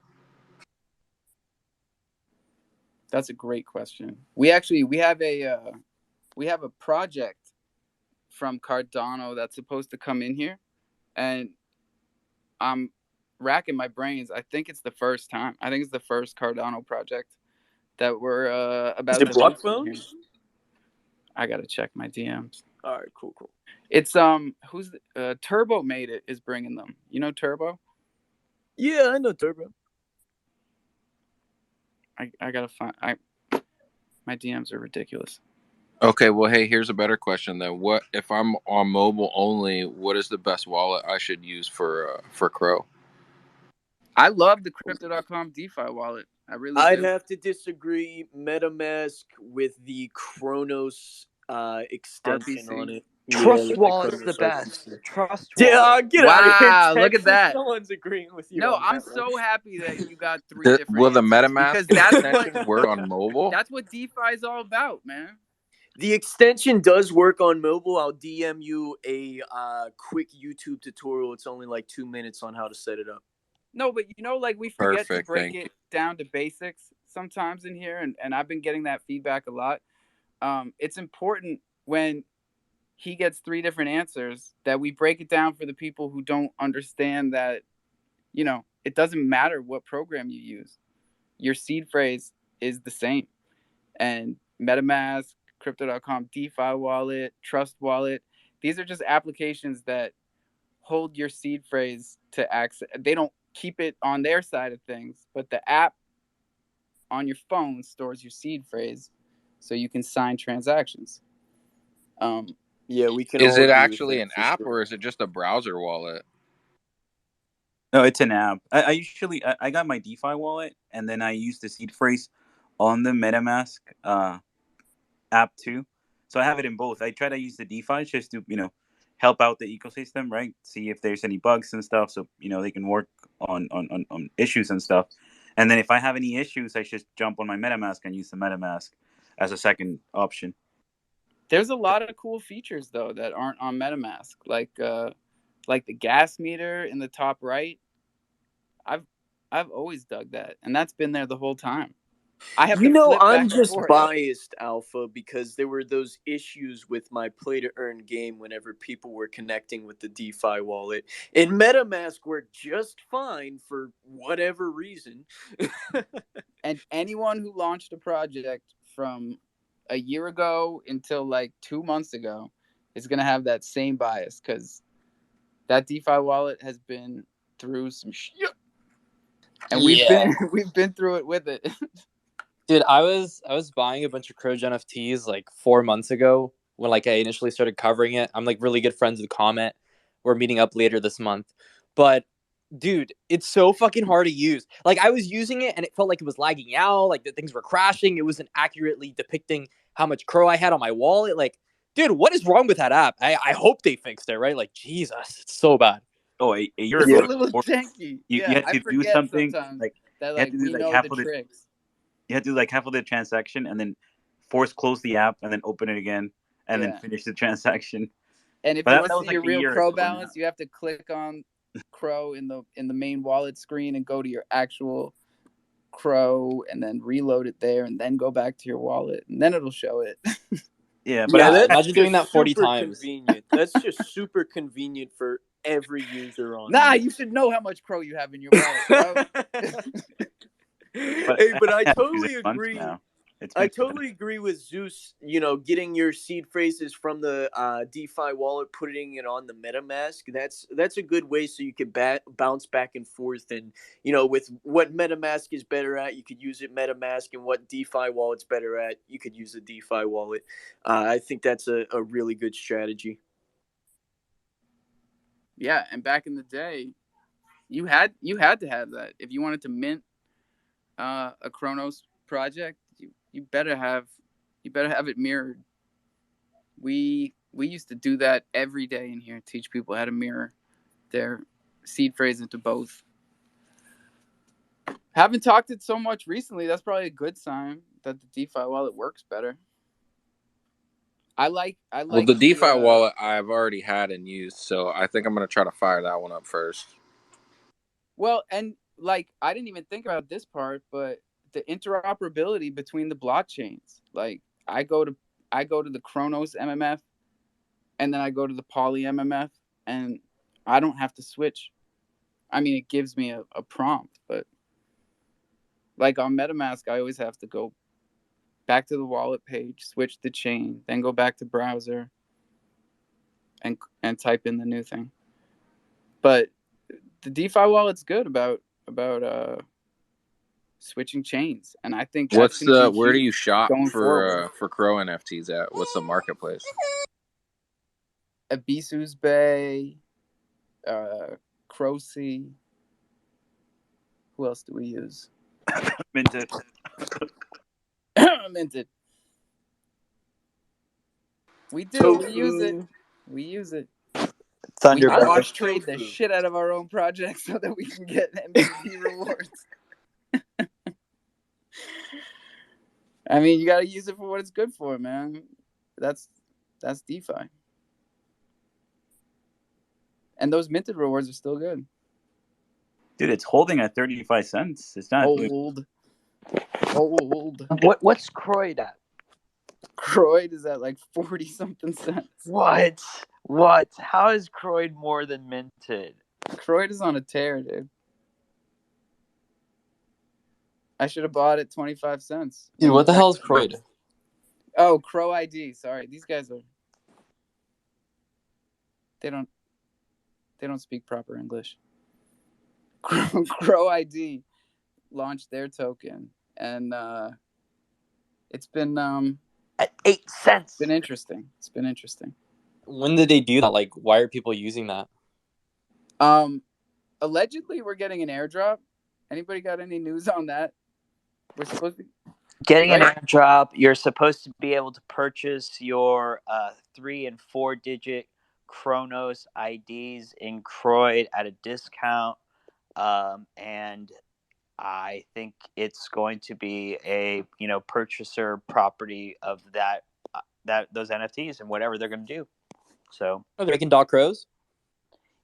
That's a great question. We have a project from Cardano that's supposed to come in here, and I'm racking my brains. I think it's the first time. I think it's the first Cardano project that were Is about it to block host in phone? here. I gotta check my DMs. All right, cool. It's who's Turbo made it is bringing them. You know Turbo? Yeah, I know Turbo. I gotta find. My DMs are ridiculous. Okay, well, hey, here's a better question then. What if I'm on mobile only? What is the best wallet I should use for Crow? I love the Crypto.com DeFi wallet. I really I'd do. have to disagree. MetaMask with the Chronos extension RPC. on it. Trust With the Wallet's the Chronos best. RPC. Trust Yeah, Wallet. get out of here, Wow, look at Texas. that. No one's agreeing with you No, on I'm that one. so happy that you got three different Will the answers MetaMask because that's extension what work on mobile? that's what DeFi is all about, man. The extension does work on mobile. I'll DM you a quick YouTube tutorial. It's only like 2 minutes on how to set it up. No, but like we forget to Perfect, break thank it down to basics sometimes in here, and I've been getting that feedback a lot. It's important when he gets three different answers that we break it down for the people who don't understand that, it doesn't matter what program you use. Your seed phrase is the same. And MetaMask, Crypto.com DeFi wallet, Trust wallet, these are just applications that hold your seed phrase to access. They don't keep it on their side of things, but the app on your phone stores your seed phrase so you can sign transactions. Yeah, we can Is all it agree with actually that an for app sure. or is it just a browser wallet? No, it's an app. I usually I got my DeFi wallet and then I use the seed phrase on the MetaMask app too. So I have it in both. I try to use the DeFi just to help out the ecosystem, right? See if there's any bugs and stuff, so they can work on issues and stuff. And then if I have any issues, I just jump on my MetaMask and use the MetaMask as a second option. There's a lot of cool features though that aren't on MetaMask, like the gas meter in the top right. I've always dug that, and that's been there the whole time. I have to flip I'm back and just forth. biased, Alpha, because there were those issues with my play to earn game whenever people were connecting with the DeFi wallet. And MetaMask worked just fine for whatever reason. And anyone who launched a project from a year ago until like 2 months ago is going to have that same bias because that DeFi wallet has been through some shit. And we've been through it with it. Dude, I was buying a bunch of Crow NFTs like 4 months ago when like I initially started covering it. I'm like really good friends with Comment. We're meeting up later this month. But dude, it's so fucking hard to use. Like I was using it and it felt like it was lagging out, like the things were crashing. It wasn't accurately depicting how much Crow I had on my wallet. Like, dude, what is wrong with that app? I hope they fixed it, right? Like, Jesus, it's so bad. Oh, a year It's ago, a little janky. you Yeah, had I to do forget something sometimes like that you had like to do we like know half the of the tricks. you had to do like half of the transaction and then force close the app and then open it again and then Yeah. finish the transaction. And if But you that want to was see like your a real year Crow ago now. balance, you have to click on Crow in the main wallet screen and go to your actual Crow and then reload it there and then go back to your wallet and then it'll show it. Yeah, but Yeah, Yeah, that's imagine doing just that 40 super times. convenient. That's just super convenient for every user on Nah, there. you should know how much Crow you have in your wallet, bro. Hey, but I haven't used totally it once agree. now. It's I been good. totally agree with Zeus. Getting your seed phrases from the DeFi wallet, putting it on the MetaMask. That's a good way so you can bounce back and forth. And with what MetaMask is better at, you could use it MetaMask, and what DeFi wallet's better at, you could use a DeFi wallet. I think that's a really good strategy. Yeah, and back in the day, you had to have that if you wanted to mint a Chronos project. You better have it mirrored. We used to do that every day in here. Teach people how to mirror their seed phrase into both. Haven't talked it so much recently. That's probably a good sign that the DeFi wallet works better. I like Well, the DeFi wallet I've already had and used, so I think I'm going to try to fire that one up first. Well, and like I didn't even think about this part, but the interoperability between the blockchains. Like I go to the Chronos MMF and then I go to the Poly MMF and I don't have to switch. I mean, it gives me a prompt, but like on MetaMask, I always have to go back to the wallet page, switch the chain, then go back to browser and type in the new thing. But the DeFi wallet's good about switching chains, and I think that's going to be where do you huge shop going forward. for Crow NFTs at? What's the marketplace? Abisu's Bay, Crocy. Who else do we use? Minted. Minted. We do. Tofu. We use it. We use it. Thunder. We wash trade the Tofu. shit out of our own projects so that we can get MVP rewards. I mean, you got to use it for what it's good for, man. That's DeFi. And those minted rewards are still good. Dude, it's holding at 35 cents. It's not Old. What's Croyd at? Croyd is at like 40 something cents. What? How is Croyd more than minted? Croyd is on a tear, dude. I should have bought it 25 cents. Dude, what the hell is Croyd? Oh, Crow ID. Sorry, these guys are. They don't speak proper English. Crow ID launched their token, and it's been At 8 cents. It's been interesting. When did they do that? Like, why are people using that? Allegedly, we're getting an airdrop. Anybody got any news on that? We're supposed to Getting an airdrop. You're supposed to be able to purchase your 3 and 4 digit Chronos IDs in Croyd at a discount, and I think it's going to be a purchaser property of that those NFTs and whatever they're going to do. So they're making Doc Crows?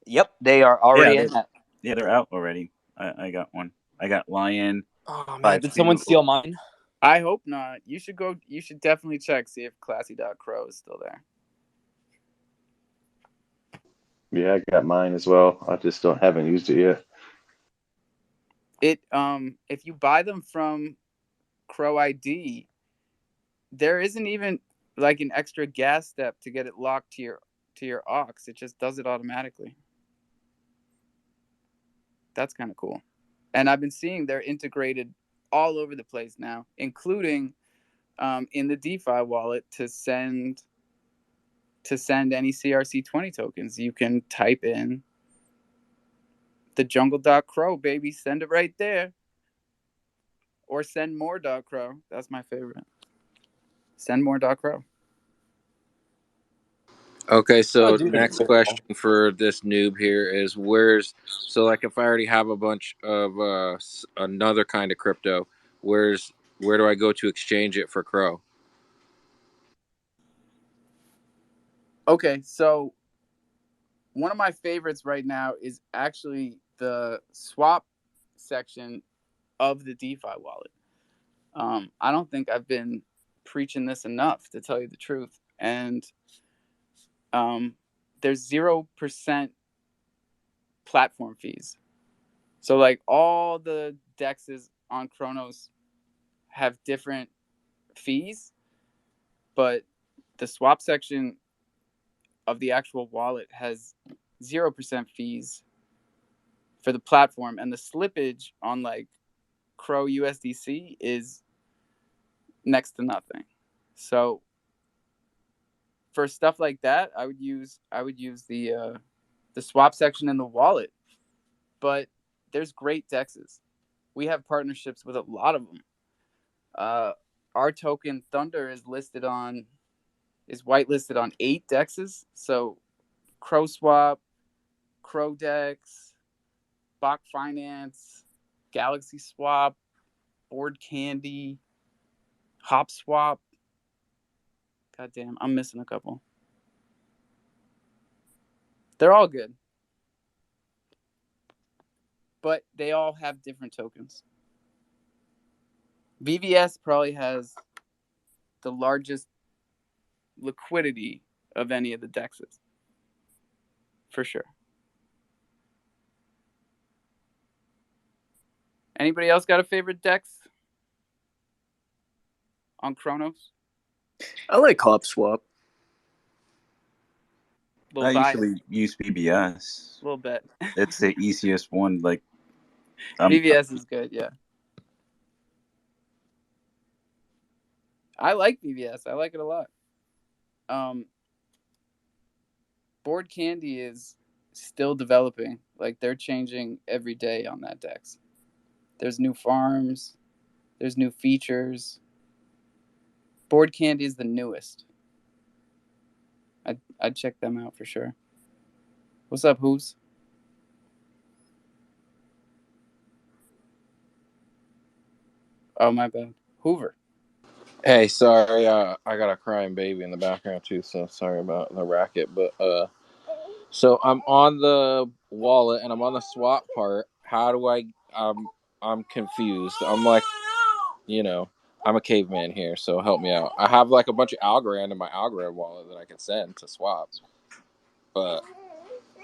Yep, they are already in that. Yeah, they're out already. I got one. I got Lion. Oh man, did someone steal mine? I hope not. You should go. You should definitely check, see if Classy.Crow is still there. Yeah, I got mine as well. I just haven't used it yet. If you buy them from Crow ID, there isn't even like an extra gas step to get it locked to your aux. It just does it automatically. That's kind of cool. And I've been seeing they're integrated all over the place now, including in the DeFi wallet to send any CRC20 tokens. You can type in the jungle.crow, baby. Send it right there. Or send more.crow. That's my favorite. Send more.crow. Okay, so next question for this noob here is like if I already have a bunch of another kind of crypto, where do I go to exchange it for Crow? Okay, so one of my favorites right now is actually the swap section of the DeFi wallet. I don't think I've been preaching this enough, to tell you the truth. And there's 0% platform fees. So like all the dexes on Chronos have different fees, but the swap section of the actual wallet has 0% fees for the platform, and the slippage on like Crow USDC is next to nothing. So for stuff like that, I would use the swap section in the wallet. But there's great dexes. We have partnerships with a lot of them. Our token Thunder is whitelisted on 8 dexes. So Crow Swap, Crow Dex, Bach Finance, Galaxy Swap, Board Candy, Hop Swap. God damn, I'm missing a couple. They're all good. But they all have different tokens. VVS probably has the largest liquidity of any of the dexes. For sure. Anybody else got a favorite dex? on Chronos? I like Hop Swap. Little I bias, usually use BBS. a little bit. It's the easiest one. Like, BBS is good, yeah. I like BBS. I like it a lot. Board Candy is still developing. Like they're changing every day on that Dex. There's new farms. There's new features. Board Candy is the newest. I'd check them out for sure. What's up, Who's? Oh, my bad. Hoover. Hey, sorry, I got a crying baby in the background too, so sorry about the racket. But so I'm on the wallet and I'm on the swap part. How do I? I'm confused. I'm like, I'm a caveman here, so help me out. I have like a bunch of Algorand in my Algorand wallet that I can send to swap, but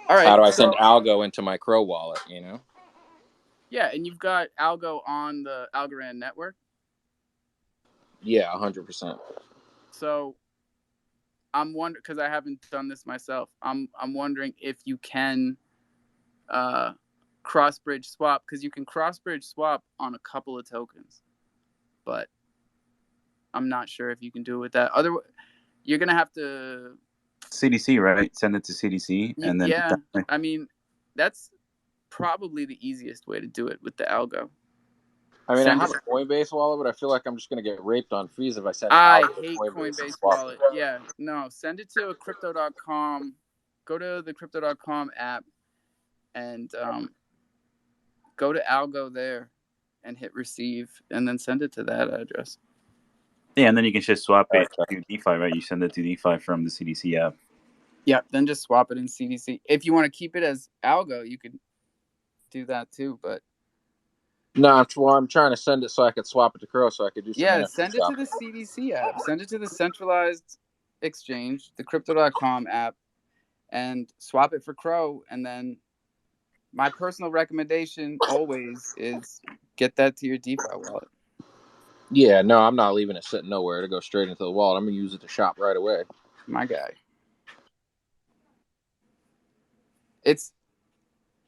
All right. how do I send Algo into my Crow wallet? Yeah, and you've got Algo on the Algorand network. Yeah, 100%. So I'm wondering, because I haven't done this myself. I'm wondering if you can cross bridge swap, because you can cross bridge swap on a couple of tokens, but I'm not sure if you can do it with that. Otherwise, you're gonna have to CDC, right? Send it to CDC, and then yeah. I mean, that's probably the easiest way to do it with the Algo. I mean, I have a Coinbase wallet, but I feel like I'm just going to get raped on fees if I send I Algo hate to Coinbase wallet. Yeah, no, send it to crypto.com. Go to the crypto.com app and go to Algo there and hit receive, and then send it to that address. Yeah, and then you can just swap it to DeFi, right? You send it to DeFi from the CDC app. Yeah, then just swap it in CDC. If you want to keep it as Algo, you could do that too, but no, I'm trying to send it so I could swap it to Crow so I could do some NFT send it to the CDC app. Send it to the centralized exchange, the crypto.com app, and swap it for Crow. And then my personal recommendation always is get that to your DeFi wallet. Yeah, no, I'm not leaving it sitting nowhere to go straight into the wallet. I'm going to use it to shop right away. My guy. It's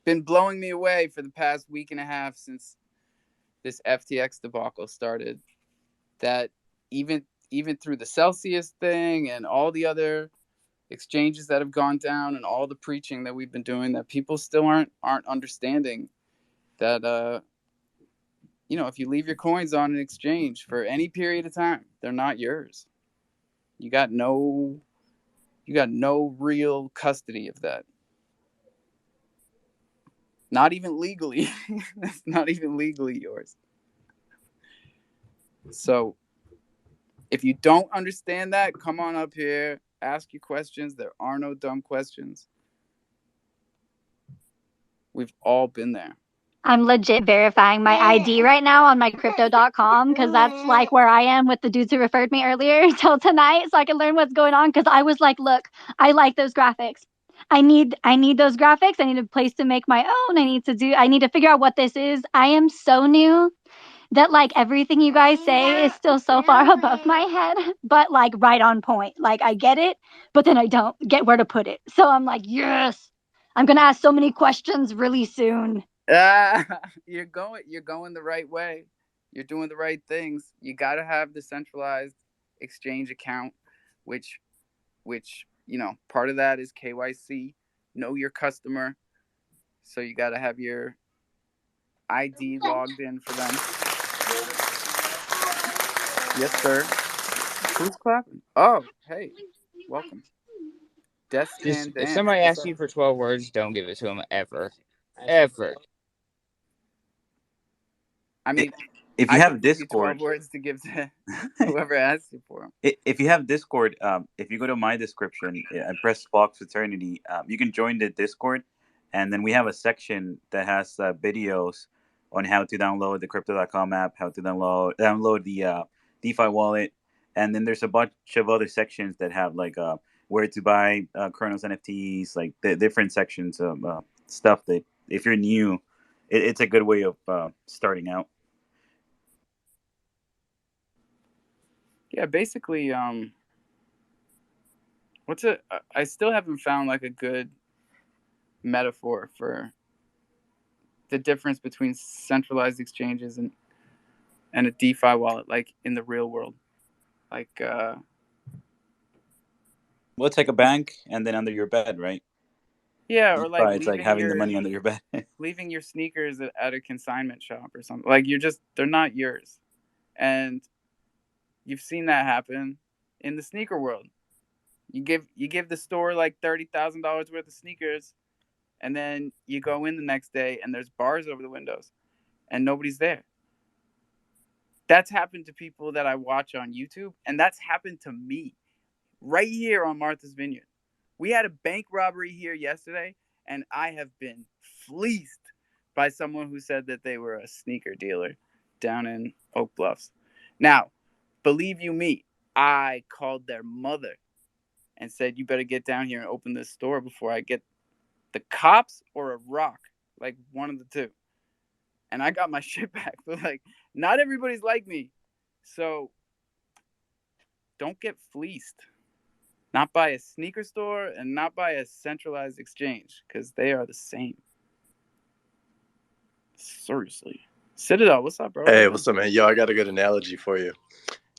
been blowing me away for the past week and a half since this FTX debacle started, that even through the Celsius thing and all the other exchanges that have gone down and all the preaching that we've been doing, that people still aren't understanding that if you leave your coins on an exchange for any period of time, they're not yours. You got no real custody of that. Not even legally. That's not even legally yours. So if you don't understand that, come on up here, ask your questions. There are no dumb questions. We've all been there. I'm legit verifying my ID right now on my crypto.com because that's like where I am with the dudes who referred me earlier till tonight, so I can learn what's going on. Because I was like, look, I like those graphics. I need those graphics. I need a place to make my own. I need to figure out what this is. I am so new that like everything you guys say is still so far above my head, but like right on point. Like I get it, but then I don't get where to put it. So I'm like, yes, I'm gonna ask so many questions really soon. You're going the right way. You're doing the right things. You got to have the centralized exchange account, which part of that is KYC, know your customer. So you got to have your ID logged in for them. Yes, sir. Who's clapping? Oh, hey, welcome. Just if somebody asks you for 12 words, don't give it to them ever. Ever. I mean, if you have Discord, 12 words to give to whoever asks you for them. If you have Discord, if you go to my description and press Fox Fraternity, you can join the Discord, and then we have a section that has videos on how to download the Crypto.com app, how to download the DeFi wallet, and then there's a bunch of other sections that have like where to buy Chronos NFTs, like the different sections of stuff that if you're new, it's a good way of starting out. Yeah, basically, what's it? I still haven't found like a good metaphor for the difference between centralized exchanges and a DeFi wallet, like in the real world. Like, Well, it's like a bank, and then under your bed, right? yeah, or like DeFi, it's like having the money under your bed. leaving your sneakers at a consignment shop or something. Like they're not yours, and you've seen that happen in the sneaker world. You give the store like $30,000 worth of sneakers, and then you go in the next day and there's bars over the windows, and nobody's there. That's happened to people that I watch on YouTube, and that's happened to me right here on Martha's Vineyard. We had a bank robbery here yesterday, and I have been fleeced by someone who said that they were a sneaker dealer down in Oak Bluffs. Now, believe you me, I called their mother and said, you better get down here and open this store before I get the cops or a rock, like one of the two. And I got my shit back. But like, not everybody's like me. So don't get fleeced. Not by a sneaker store and not by a centralized exchange, because they are the same. Seriously. Citadel, what's up, bro? Hey, what's up, man? Yo, I got a good analogy for you.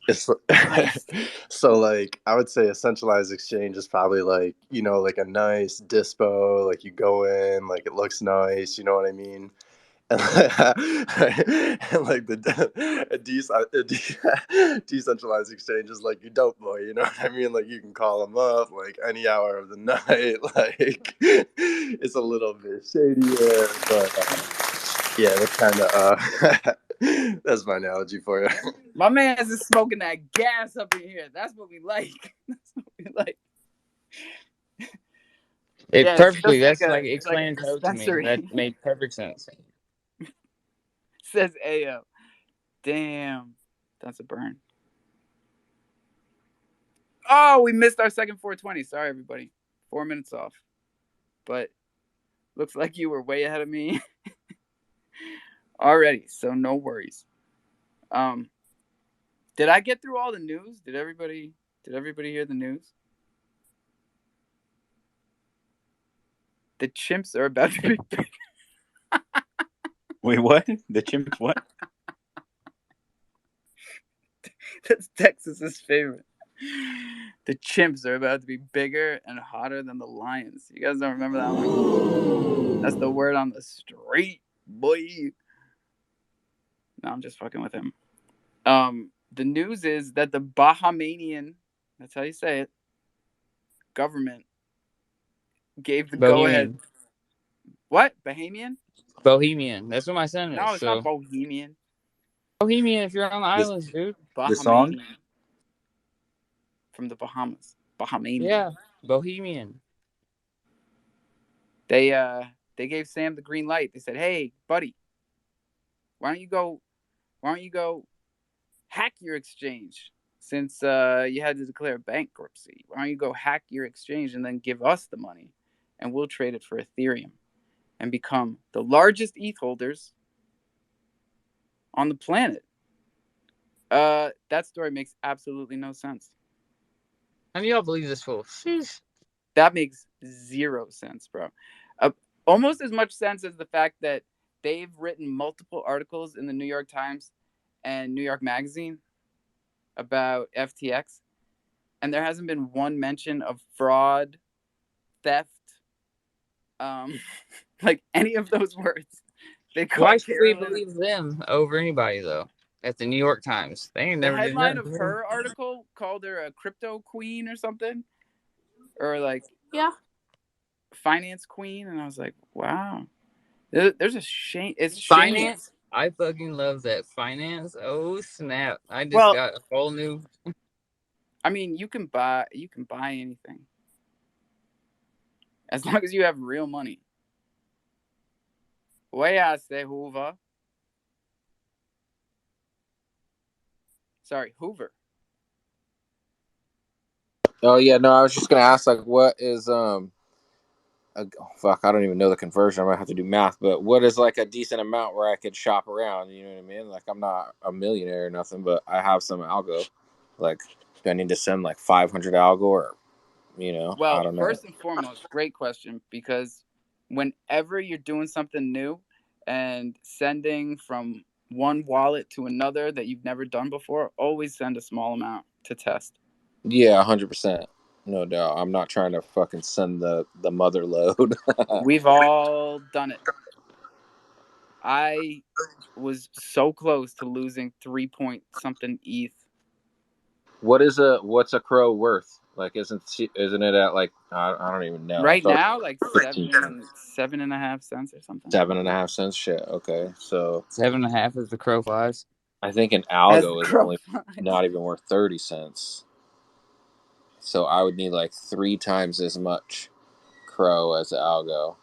It's Nice. so like I would say a centralized exchange is probably like, like a nice dispo, like you go in, like it looks nice, you know what I mean? And, and like decentralized exchange is like your dope boy, you know what I mean? Like you can call him up like any hour of the night. Like it's a little bit shadier, but yeah, that's kind of that's my analogy for you. My man's is smoking that gas up in here. That's what we like. That's what we like. It Yeah, perfectly. it's That's like like explaining a code to me. dispensary. That made perfect sense. Says Ayo. Damn. That's a burn. Oh, we missed our second 420. Sorry, everybody. 4 minutes off. But looks like you were way ahead of me already, so no worries. Did I get through all the news? Did everybody hear the news? The chimps are about to be big. Wait, what? The chimps what? That's Texas's favorite. The chimps are about to be bigger and hotter than the lions. You guys don't remember that one? That's the word on the street, boy. No, I'm just fucking with him. The news is that the Bahamian, that's how you say it, government gave the go-ahead. What? Bahamian? Bohemian. That's what my son is. No, it's not Bohemian. Bohemian if you're on the islands, dude. The song? Bahamian. From the Bahamas. Bahamian. Yeah, Bohemian. They gave Sam the green light. They said, "Hey, buddy, why don't you go hack your exchange since you had to declare bankruptcy? Why don't you go hack your exchange and then give us the money, and we'll trade it for Ethereum and become the largest ETH holders on the planet?" That story makes absolutely no sense. How do y'all believe this fool? Sheesh. That makes zero sense, bro. Almost as much sense as the fact that they've written multiple articles in the New York Times and New York Magazine about FTX, and there hasn't been one mention of fraud, theft, like any of those words. Why should we believe them over anybody though? At the New York Times, they ain't The never did headline nothing. of her article called her a crypto queen or something, or like finance queen, and I was like, wow. There's a shame. It's finance. shameless. I fucking love that finance. Oh snap! I just Well, got a whole new. I mean, you can buy anything as long as you have real money. Way I say Hoover. Sorry, Hoover. Oh yeah, no, I was just gonna ask, like, what is fuck, I don't even know the conversion. I might have to do math, but what is like a decent amount where I could shop around? You know what I mean? Like, I'm not a millionaire or nothing, but I have some algo. Like, do I need to send like 500 algo, or I Well, don't know. first and foremost, great question, because whenever you're doing something new and sending from one wallet to another that you've never done before, always send a small amount to test. Yeah, 100%. No doubt. I'm not trying to fucking send the mother load. We've all done it. I was so close to losing 3 point something ETH. What's a crow worth? Like, isn't it at like I don't even know. I Right thought now, like 15 7.5 cents or something. 7.5 cents. Shit. Okay, so 7.5 is the crow flies. I think an As the algo is crow only flies. not even worth 30 cents. So I would need like 3 times as much crow as algo.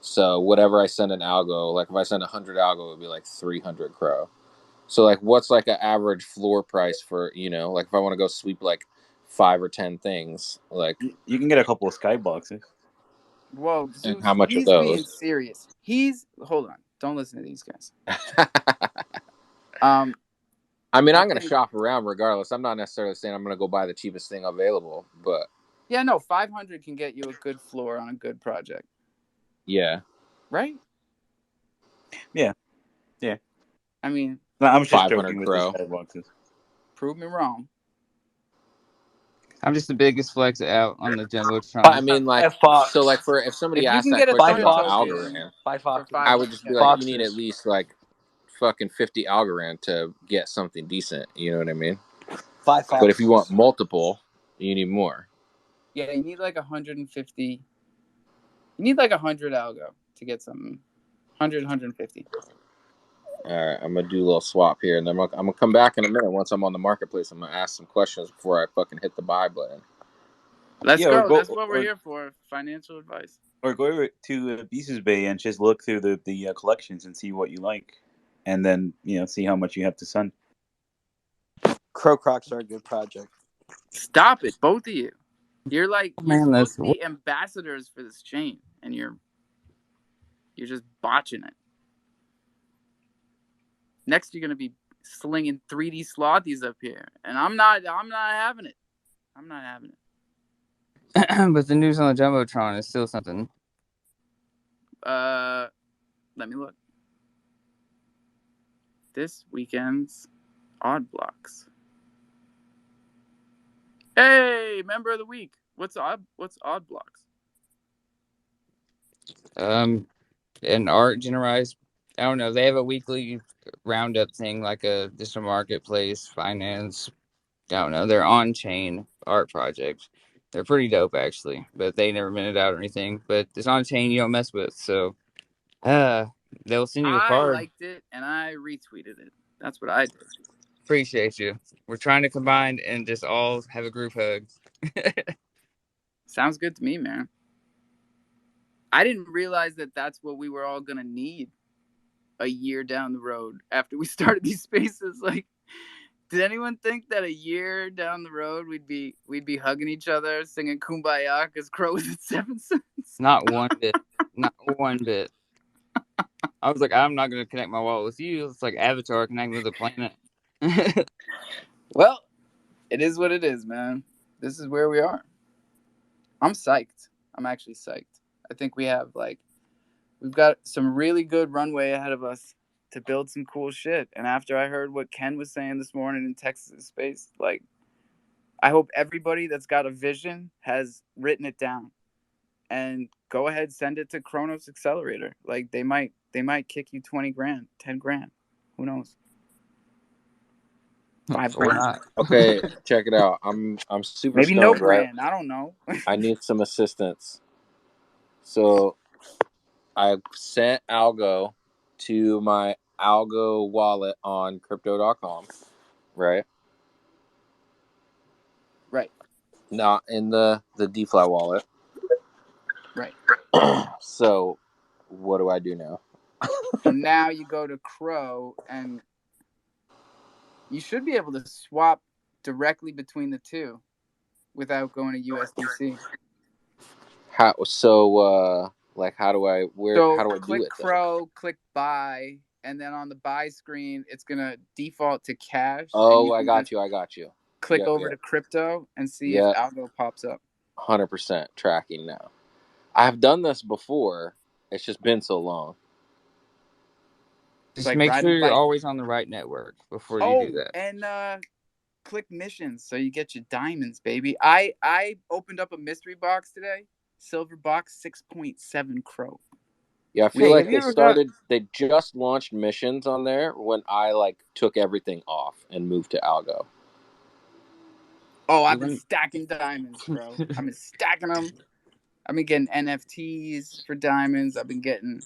So whatever I send an algo, like if I send 100 algo, it would be like 300 crow. So like, what's like an average floor price for like if I want to go sweep like 5 or 10 things, like You can get a couple of skyboxes. Whoa, and Zeus, how much are he's being those? serious. Hold on, don't listen to these guys. I mean, I I'm gonna think, shop around regardless. I'm not necessarily saying I'm gonna go buy the cheapest thing available, but yeah, no, 500 can get you a good floor on a good project, yeah, right? Yeah. I mean, No, I'm just 500 joking with the crow. skyboxes. prove me wrong. I'm just the biggest flex out on the But I jumbotron. mean, like, Buy Fox. so like for if somebody If you asked can that get question Buy 1,000 about Foxes. tokens Algorand, Buy for Foxes. I would 500, just yeah. be like, you need at Foxes. least like fucking 50 Algorand to get something decent. You know what I mean? Buy But if you want Foxes. multiple, you need more. Yeah, you need like 150. You need like 100 algo to get something. 100, 150. All right, I'm gonna do a little swap here, and then I'm gonna come back in a minute. Once I'm on the marketplace, I'm gonna ask some questions before I fucking hit the buy button. Let's Yeah, or go. go That's what we're or here for. Financial advice. or go over to Beezus Bay and just look through the collections and see what you like, and then see how much you have to send. Crow Crocs are a good project. Stop it, both of you. You're Man, supposed that's to be ambassadors for this chain, and you're just botching it. Next, you're gonna be slinging 3D slothies up here, and I'm not having it. I'm not having it. but the news on the jumbotron is still something. Let me look. This weekend's odd blocks. Hey, member of the week. What's odd blocks? And art generalized. I don't know. They have a weekly roundup thing, like just a marketplace, finance. I don't know. They're on chain art projects. They're pretty dope actually, but they never minted out or anything. But it's on chain you don't mess with, so they'll send you a I card. liked it and I retweeted it. That's what I did. Appreciate you. We're trying to combine and just all have a group hug. Sounds good to me, man. I didn't realize that that's what we were all gonna need a year down the road after we started these spaces. Like, did anyone think that a year down the road we'd be hugging each other, singing "Kumbaya" because Crow was at 7 cents? Not one bit. Not one bit. I was like, I'm not going to connect my wallet with you. It's like Avatar connecting with the planet. Well, it is what it is, man. This is where we are. I'm psyched. I'm actually psyched. I think we've got some really good runway ahead of us to build some cool shit. And after I heard what Ken was saying this morning in Texas Space, like, I hope everybody that's got a vision has written it down. And go ahead, send it to Kronos Accelerator. Like, they might kick you 20 grand, 10 grand. Who knows? 5 Or grand. not. Okay, check it out. I'm super Maybe no stoned, right? grand. I don't know. I need some assistance. So I sent Algo to my Algo wallet on crypto.com, right? Right. Not in the DeFi wallet. Right. So what do I do now? So now you go to Crow and you should be able to swap directly between the two without going to USDC. How do I do Click it though? Crow, click buy, and then on the buy screen it's gonna default to cash. Oh, I got you. click Yep, over yep. to crypto and see if Yep. algo pops up. 100% tracking now. I've done this before. It's just been so long. It's Just like make riding sure a you're bike. always on the right network before you do Oh, that. and click missions so you get your diamonds, baby. I opened up a mystery box today. Silver box 6.7 crow. Yeah, I feel Hey, like have you ever they just launched missions on there when I like took everything off and moved to Algo. Oh, I've been Even stacking diamonds, bro. I've been stacking them. I've been getting NFTs for diamonds. I've been getting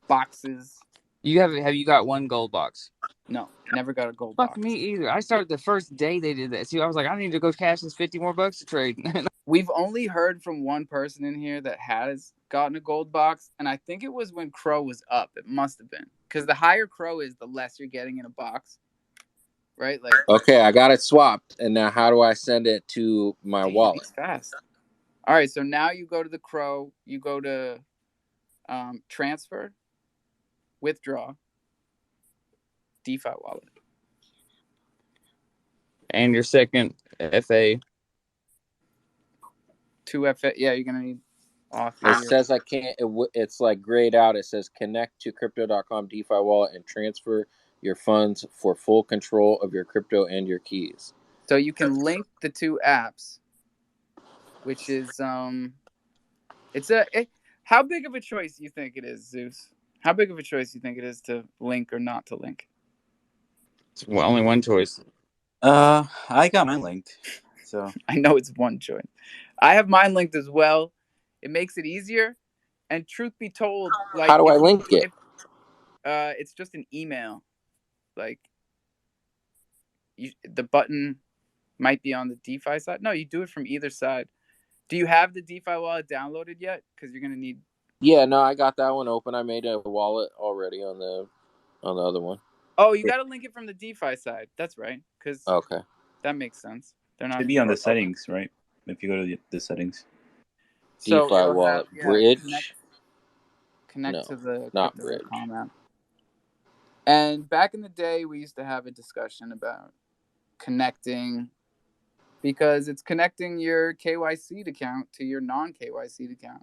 boxes. have you got one gold box? No, never got a gold Fuck box. me either. I started the first day they did that. See, I was like, I need to go cash this 50 more bucks to trade. We've only heard from one person in here that has gotten a gold box, and I think it was when Crow was up. It must have been. Because the higher Crow is, the less you're getting in a box. Right? Like, Okay, I got it swapped, and now how do I send it to my damn, wallet? he's fast. All right, so now you go to the Crow, you go to transfer, withdraw, DeFi wallet. And your second FA. 2FA. Yeah, you're going to need auth. It says I can't. It's like grayed out. It says connect to crypto.com DeFi wallet and transfer your funds for full control of your crypto and your keys. So you can link the two apps, which is how big of a choice do you think it is, Zeus? How big of a choice do you think it is to link or not to link? It's only one choice. I got mine linked, so I know it's one choice. I have mine linked as well. It makes it easier. And truth be told, like How do I link it? it's just an email. Like the button might be on the DeFi side. No, you do it from either side. Do you have the DeFi wallet downloaded yet? Because you're gonna need. Yeah, no, I got that one open. I made a wallet already on the other one. Oh, you got to link it from the DeFi side. That's right. Because Okay, that makes sense. They're not should be on the settings, right? If you go to the settings. So DeFi it'll wallet have bridge. connect No, to the not bridge. crypto.com app. And back in the day, we used to have a discussion about connecting because it's connecting your KYC account to your non KYC account.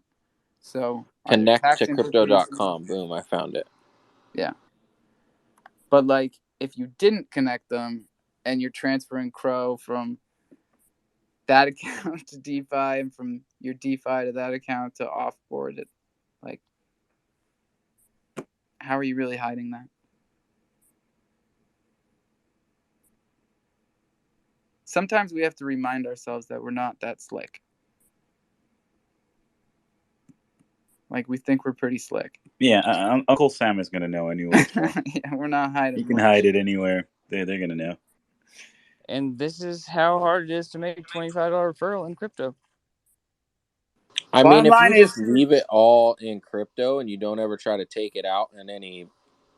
So are there Connect tax to implications? crypto.com. Boom, I found it. Yeah. But like if you didn't connect them and you're transferring Crow from that account to DeFi and from your DeFi to that account to offboard it, like how are you really hiding that? Sometimes we have to remind ourselves that we're not that slick. Like we think we're pretty slick. Yeah, Uncle Sam is gonna know anyway. So Yeah, we're not hiding. you can much. hide it anywhere. They're gonna know. And this is how hard it is to make $25 referral in crypto. I mean, Bottom if line you is, just leave it all in crypto and you don't ever try to take it out in any,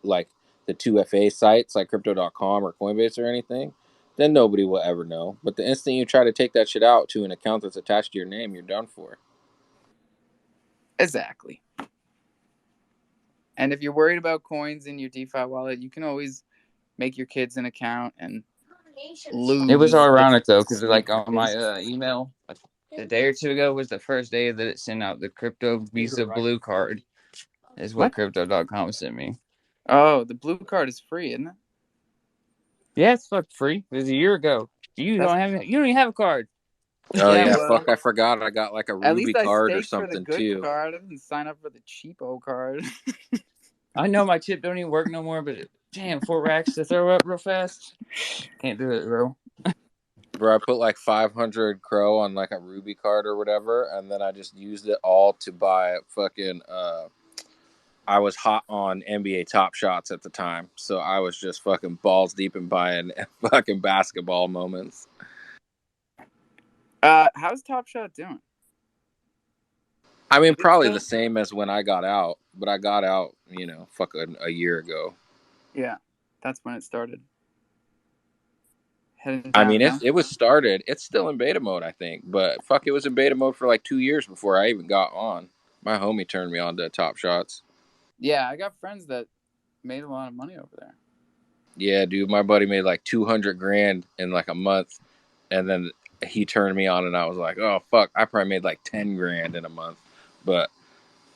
like the 2FA sites like crypto.com or Coinbase or anything, then nobody will ever know. But the instant you try to take that shit out to an account that's attached to your name, you're done for. exactly. And if you're worried about coins in your DeFi wallet, you can always make your kids an account and lose. It was ironic though, because Sweet like on my email a day or two ago was the first day that it sent out the crypto Visa Blue card. Is what crypto.com sent me. Oh, the blue card is free, isn't it? Yeah, it's fuck free. It was a year ago. You don't even have a card. Oh Yeah, yeah, well, fuck! I forgot I got like a at Ruby least I card or staked for the something good too. card. I didn't sign up for the cheapo card. I know my chip don't even work no more, but damn, 4 racks to throw up real fast. Can't do it, bro. Bro, I put like 500 crow on like a Ruby card or whatever, and then I just used it all to buy fucking. I was hot on NBA Top Shots at the time, so I was just fucking balls deep in buying fucking basketball moments. How's Top Shot doing? I mean, probably the same as when I got out, but I got out, fucking a year ago. Yeah, that's when it started. I mean, it was started. It's still in beta mode, I think, but fuck, it was in beta mode for like 2 years before I even got on. My homie turned me on to Top Shots. Yeah, I got friends that made a lot of money over there. Yeah, dude, my buddy made like 200 grand in like a month and then he turned me on, and I was like, oh fuck, I probably made like 10 grand in a month, but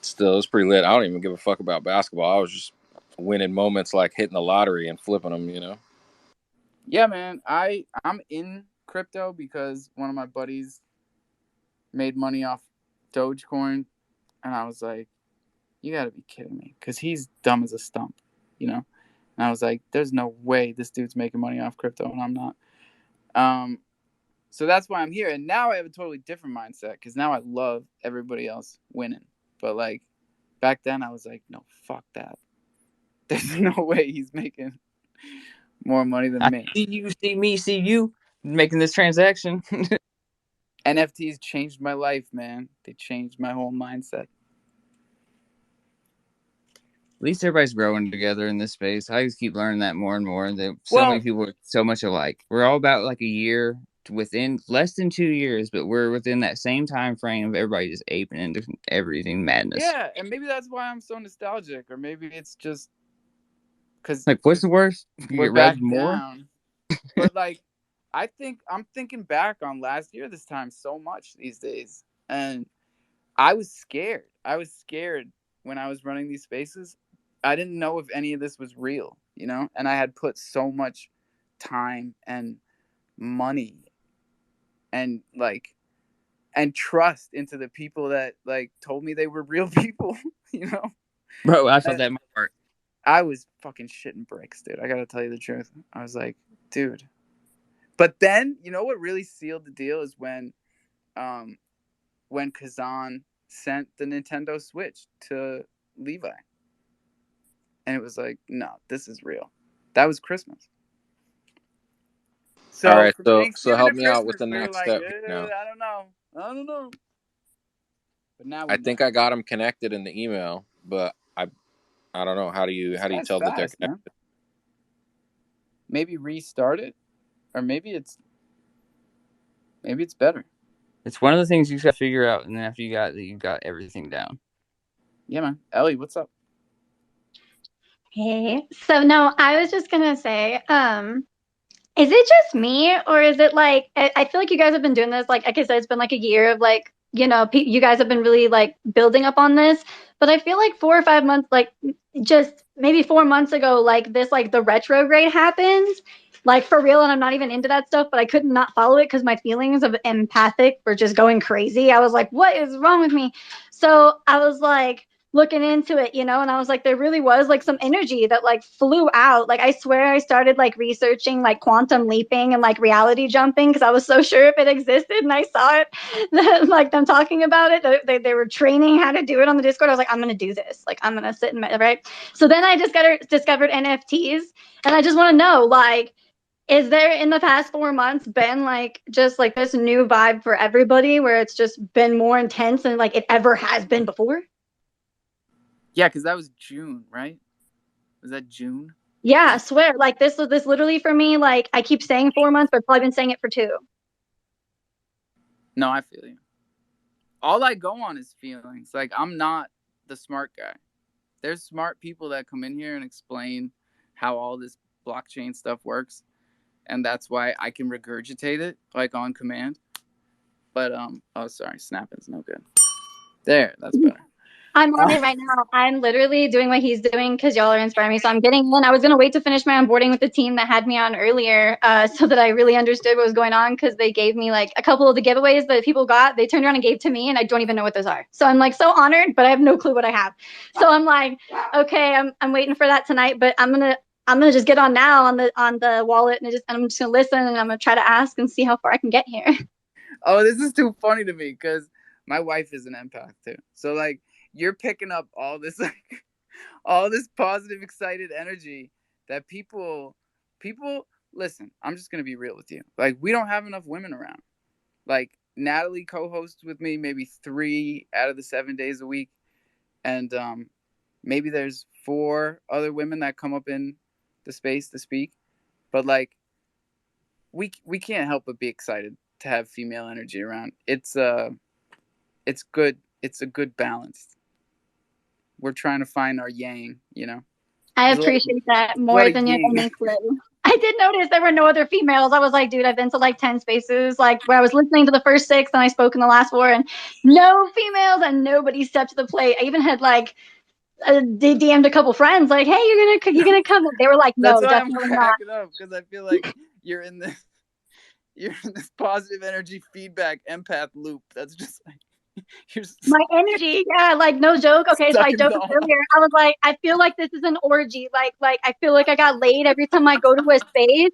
still, it's pretty lit. I don't even give a fuck about basketball. I was just winning moments like hitting the lottery and flipping them, you know. Yeah, man. I'm in crypto because one of my buddies made money off Dogecoin, and I was like, you got to be kidding me, because he's dumb as a stump, you know. And I was like, there's no way this dude's making money off crypto, and I'm not. So that's why I'm here. And now I have a totally different mindset, because now I love everybody else winning. But like back then, I was like, no, fuck that. There's no way he's making more money than I me. see you, see me, see you making this transaction. NFTs changed my life, man. They changed my whole mindset. At least everybody's growing together in this space. I just keep learning that more and more. That so many Well, people are so much alike. We're all about like a year within less than 2 years, but we're within that same time frame of everybody just aping into everything madness. yeah, and maybe that's why I'm so nostalgic, or maybe it's just because Like, what's the worst? You we're get back read more. down. But like, I'm thinking back on last year this time so much these days, and I was scared. I was scared when I was running these spaces. I didn't know if any of this was real, you know, and I had put so much time and money and like and trust into the people that like told me they were real people, you know. Bro, I felt And that in my heart. I was fucking shitting bricks, dude. I gotta tell you the truth. I was like, dude. But then, you know what really sealed the deal is when Kazan sent the Nintendo Switch to Levi. And it was like, no, this is real. That was Christmas. All So right, from so Thanksgiving help to me out with Christmas, the we were next like, step here now. I don't know. I don't know. But now I we know. think I got them connected in the email, but I don't know how do you This guy's tell that they're fast, man. connected? Maybe restart it, or maybe it's better. It's one of the things you got to figure out, and then after you got everything down. Yeah, man. Ellie, what's up? Hey. So no, I was just gonna say, is it just me, or is it like I feel like you guys have been doing this, like I said, it's been like a year of like, you know, you guys have been really like building up on this, but I feel like 4 or 5 months, like just maybe 4 months ago, like this, like the retrograde happens, like for real, and I'm not even into that stuff, but I could not follow it because my feelings of empathic were just going crazy. I was like, what is wrong with me? So I was like looking into it, you know, and I was like, there really was like some energy that like flew out. Like I swear I started like researching like quantum leaping and like reality jumping because I was so sure if it existed, and I saw it like them talking about it. They were training how to do it on the Discord. I was like, I'm gonna do this. Like I'm gonna sit and right. So then I discovered NFTs, and I just want to know, like, is there in the past 4 months been like just like this new vibe for everybody where it's just been more intense than like it ever has been before? Yeah, because that was June, right? Was that June? Yeah, I swear. Like this literally for me, like I keep saying 4 months, but I've probably been saying it for 2. No, I feel you. All I go on is feelings. Like I'm not the smart guy. There's smart people that come in here and explain how all this blockchain stuff works, and that's why I can regurgitate it like on command. But oh sorry, snapping's no good. There, that's better. I'm on it right now. I'm literally doing what he's doing because y'all are inspiring me. So I'm getting in. I was gonna wait to finish my onboarding with the team that had me on earlier, so that I really understood what was going on because they gave me like a couple of the giveaways that people got. They turned around and gave to me, and I don't even know what those are. So I'm like so honored, but I have no clue what I have. So I'm like, okay, I'm waiting for that tonight, but I'm gonna just get on now on the wallet and I'm just gonna listen and I'm gonna try to ask and see how far I can get here. Oh, this is too funny to me because my wife is an empath too. So like you're picking up all this like all this positive, excited energy that people listen. I'm just gonna be real with you. Like we don't have enough women around. Like Natalie co-hosts with me maybe 3 out of the 7 days a week, and maybe there's 4 other women that come up in the space to speak. But like we can't help but be excited to have female energy around. It's good. It's a good balance. We're trying to find our yang, you know. I There's appreciate that a lot more of than your yin. any clue. I did notice there were no other females. I was like, dude, I've been to like 10 spaces, like where I was listening to the first 6 and I spoke in the last 4, and no females and nobody stepped to the plate. I even had like DM'd a couple friends, like, hey, you're gonna come? And they were like, That's no, why I'm definitely not. cracking up, because I feel like you're in this positive energy feedback empath loop. That's just like you're My energy, yeah, like no joke. Okay, so stuck I in joked the earlier. I was like, I feel like this is an orgy. Like I feel like I got laid every time I go to a space.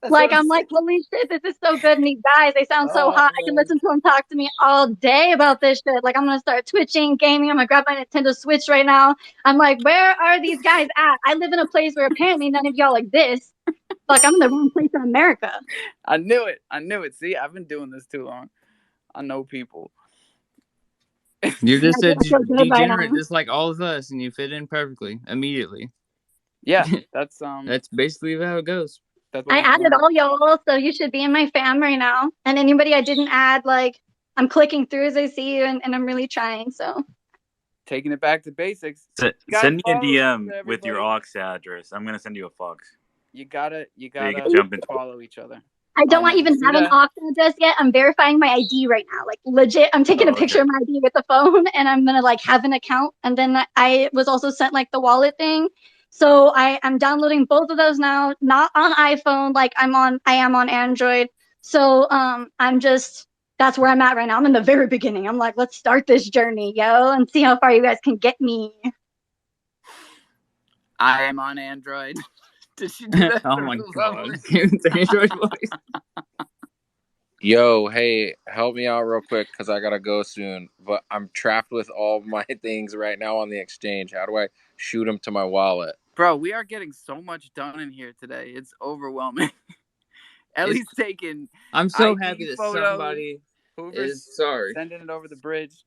That's Like what I'm I'm like, saying. holy shit, this is so good. And these guys, they sound so hot. I can Oh, listen to them talk to me all day about this shit. Like I'm gonna start twitching, gaming. I'm gonna grab my Nintendo Switch right now. I'm like, where are these guys at? I live in a place where apparently none of y'all exist. Like I'm in the wrong place in America. I knew it. See, I've been doing this too long. I know people. You're just a I feel good right now. degenerate, just like all of us, and you fit in perfectly immediately. Yeah, that's That's basically how it goes. that's what I we've added learned. all y'all, so you should be in my fam right now. And anybody I didn't add, like I'm clicking through as I see you, and I'm really trying. So Taking it back to basics. Gotta Send me a follow each DM other, with your everybody. aux address. I'm gonna send you a fox You gotta so you can jump into. follow each other. I Oh don't no, even see have an that? aux address yet. I'm verifying my ID right now. Like legit, I'm taking a Oh, picture okay. of my ID with the phone, and I'm gonna like have an account. And then I was also sent like the wallet thing. So I'm downloading both of those now, not on iPhone. Like I am on Android. So I'm just that's where I'm at right now. I'm in the very beginning. I'm like, let's start this journey, yo, and see how far you guys can get me. I am on Android. Did she do that? Oh my god. It's Android voice. Yo, hey, help me out real quick because I gotta go soon. But I'm trapped with all my things right now on the exchange. How do I shoot them to my wallet? Bro, we are getting so much done in here today. It's overwhelming. Ellie's taking I'm so ID happy that photos. somebody Hoover's is sorry. sending it over the bridge.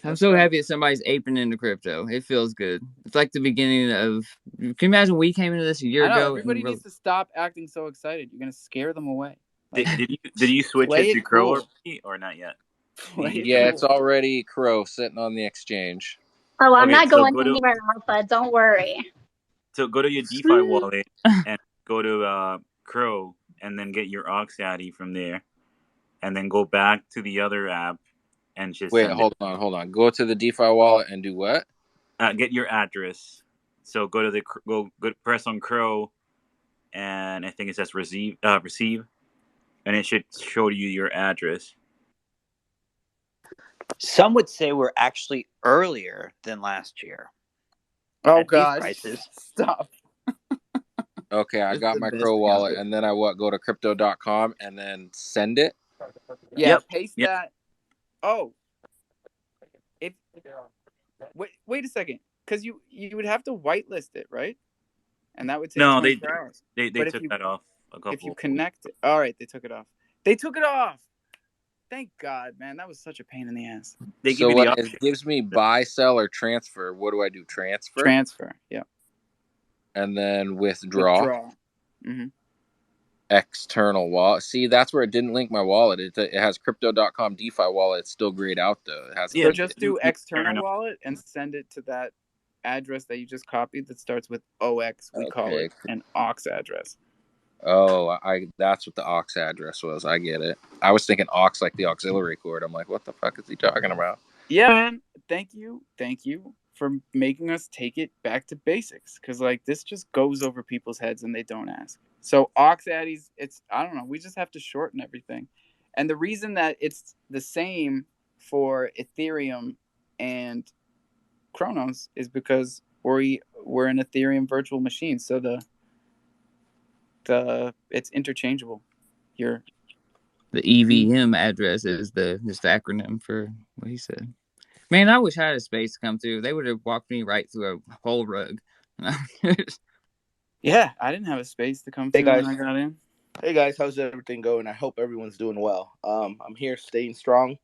I'm so happy that somebody's aping into crypto. It feels good. It's like the beginning of. Can you imagine we came into this a year I know ago everybody and needs to stop acting so excited. You're gonna scare them away. Like, Did you switch play it to it Crow cool. or not yet? Play it Yeah, cool. it's already Crow sitting on the exchange. Oh, I'm Okay, not so going anywhere, Alpha. Don't worry. go to your DeFi wallet and go to Crow and then get your aux ID from there, and then go back to the other app and just Wait, send hold on. Go to the DeFi wallet and do what? it. Get your address. So go to the press on Crow, and I think it says receive, and it should show you your address. Some would say we're actually earlier than last year. Oh At these gosh, prices. stop. Okay, I it's got the my best Crow thing wallet, ever. and then I go to crypto.com and then send it. Yeah, Yep. paste Yep. that. Oh, if wait a second, because you would have to whitelist it, right? And that would take No, 24 hours. they But took that off a couple. if you connect it, all right, they took it off. They took it off. Thank God, man. That was such a pain in the ass. They give So you the when it option. gives me buy, sell, or transfer, what do I do? Transfer? Transfer. Yeah. And then withdraw. Withdraw. Mm-hmm. External wallet. See, that's where it didn't link my wallet. It has crypto.com DeFi wallet. It's still grayed out though. It hasn't Yeah, So linked just it. do fair external enough. wallet and send it to that address that you just copied that starts with OX. We call Okay. it an aux address. Oh, that's what the aux address was. I get it. I was thinking aux like the auxiliary cord. I'm like, what the fuck is he talking about? Yeah, man. Thank you for making us take it back to basics, because like this just goes over people's heads and they don't ask. So aux addies, it's I don't know. We just have to shorten everything, and the reason that it's the same for Ethereum and Kronos is because we're an Ethereum virtual machine, so the it's interchangeable. You're The EVM address is the acronym for what he said. Man, I wish I had a space to come through. They would have walked me right through a whole rug. Yeah, I didn't have a space to come Hey to when guys. I got in. Hey guys, how's everything going? I hope everyone's doing well. I'm here staying strong.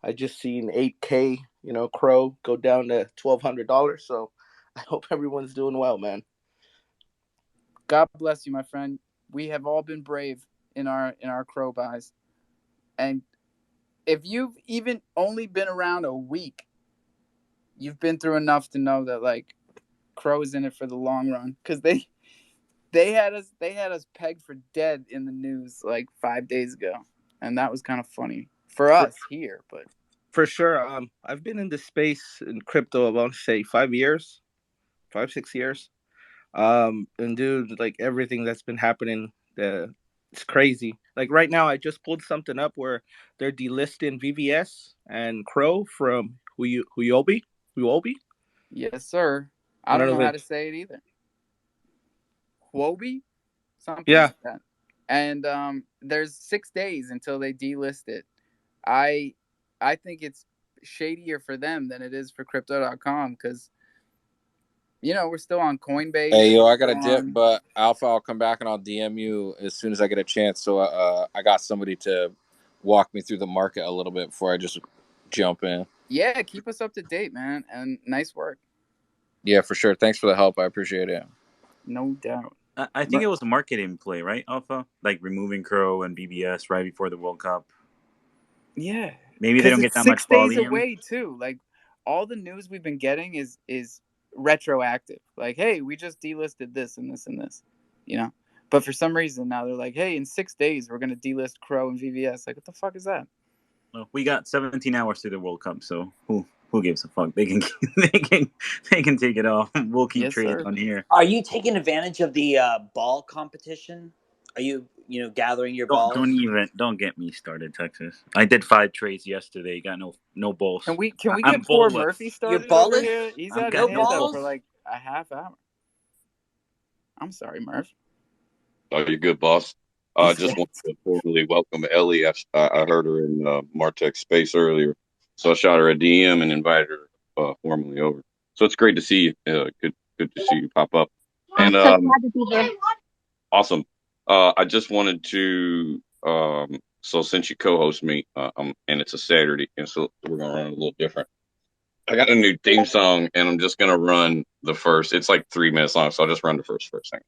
I just seen 8K, Crow go down to $1,200. So I hope everyone's doing well, man. God bless you, my friend. We have all been brave in our crow buys, and if you've even only been around a week, you've been through enough to know that like crow is in it for the long run, because they They had us pegged for dead in the news like 5 days ago, and that was kind of funny for us here. But For sure. I've been in this space in crypto, I want to say 5 years, 5, 6 years. And dude, like everything that's been happening, it's crazy. Like right now, I just pulled something up where they're delisting VVS and Crow from Huobi. yes, sir. I I don't don't know know if how it. to say it either. Huobi, something Yeah, like that. And there's 6 days until they delist it. I I think it's shadier for them than it is for crypto.com because we're still on Coinbase. Hey, yo, We're I got a still dip, on. but Alpha, I'll come back and I'll DM you as soon as I get a chance. So I got somebody to walk me through the market a little bit before I just jump in. Yeah, keep us up to date, man, and nice work. Yeah, for sure. Thanks for the help. I appreciate it. No doubt. I think it was a marketing play, right, Alpha? Like removing Crow and BBS right before the World Cup. Yeah, Maybe they because don't get it's that much 6 days volume. away too. Like all the news we've been getting is retroactive. Like, hey, we just delisted this and this and this, you know. But for some reason now they're like, hey, in 6 days we're gonna delist Crow and VVS. Like, what the fuck is that? Well, we got 17 hours to the World Cup, so who gives a fuck? They can they can take it off. We'll keep Yes, trading sir. on here. Are you taking advantage of the ball competition? Are you gathering your balls? Don't get me started, Texas. I did 5 trades yesterday. Got no balls. Can we I'm get poor ballless. Murphy You're started over ballless? here? He's I'm had his No hand up Canelo. for balls? like a half hour. I'm sorry, Murph. Oh, you're good, boss. I He's just wanted to formally welcome Ellie. I heard her in Martech space earlier, so I shot her a DM and invited her formally over. So it's great to see you. Good to see you pop up. I'm And so glad to be here. awesome. I just wanted to so since you co-host me, and it's a Saturday, and so we're gonna run a little different. I got a new theme song, and I'm just gonna run the first. It's like 3 minutes long, so I'll just run the first for a second.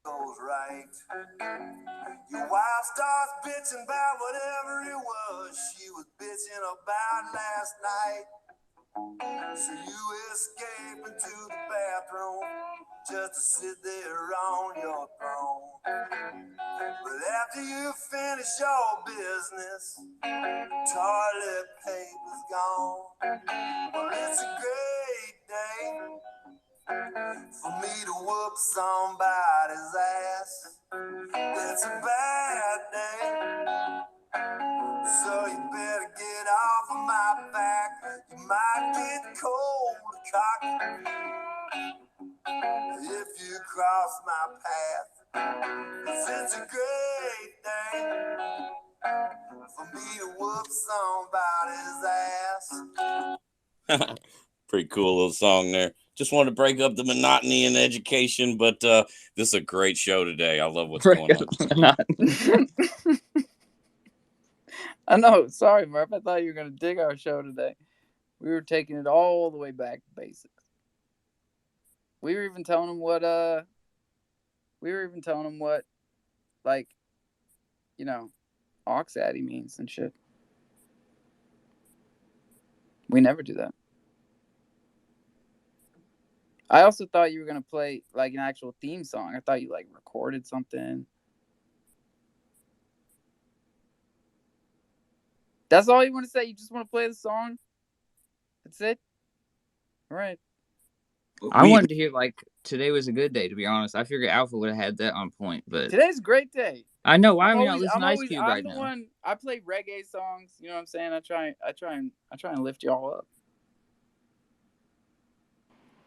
Goes right. Your wife starts bitching about whatever it was she was bitching about last night. So you escape into the bathroom just to sit there on your throne. But after you finish your business, toilet paper's gone. Well, it's a great day for me to whoop somebody's ass. It's a bad day, so you better get off of my back. You might get cold cocked if you cross my path. 'Cause it's a great day for me to whoop somebody's ass. Pretty cool little song there. Just wanted to break up the monotony in education, but this is a great show today. I love what's going on. I know. Sorry, Murph. I thought you were gonna dig our show today. We were taking it all the way back to basics. We were even telling them what like Oxaddy means and shit. We never do that. I also thought you were gonna play like an actual theme song. I thought you like recorded something. That's all you want to say? You just want to play the song? That's it? All right. I wanted to hear like today was a good day. To be honest, I figured Alpha would have had that on point, but Today's a great day. I know why I'm am I not always, listening I'm to Ice always, Cube I'm right the now? one. I play reggae songs. You know what I'm saying? I try and lift y'all up.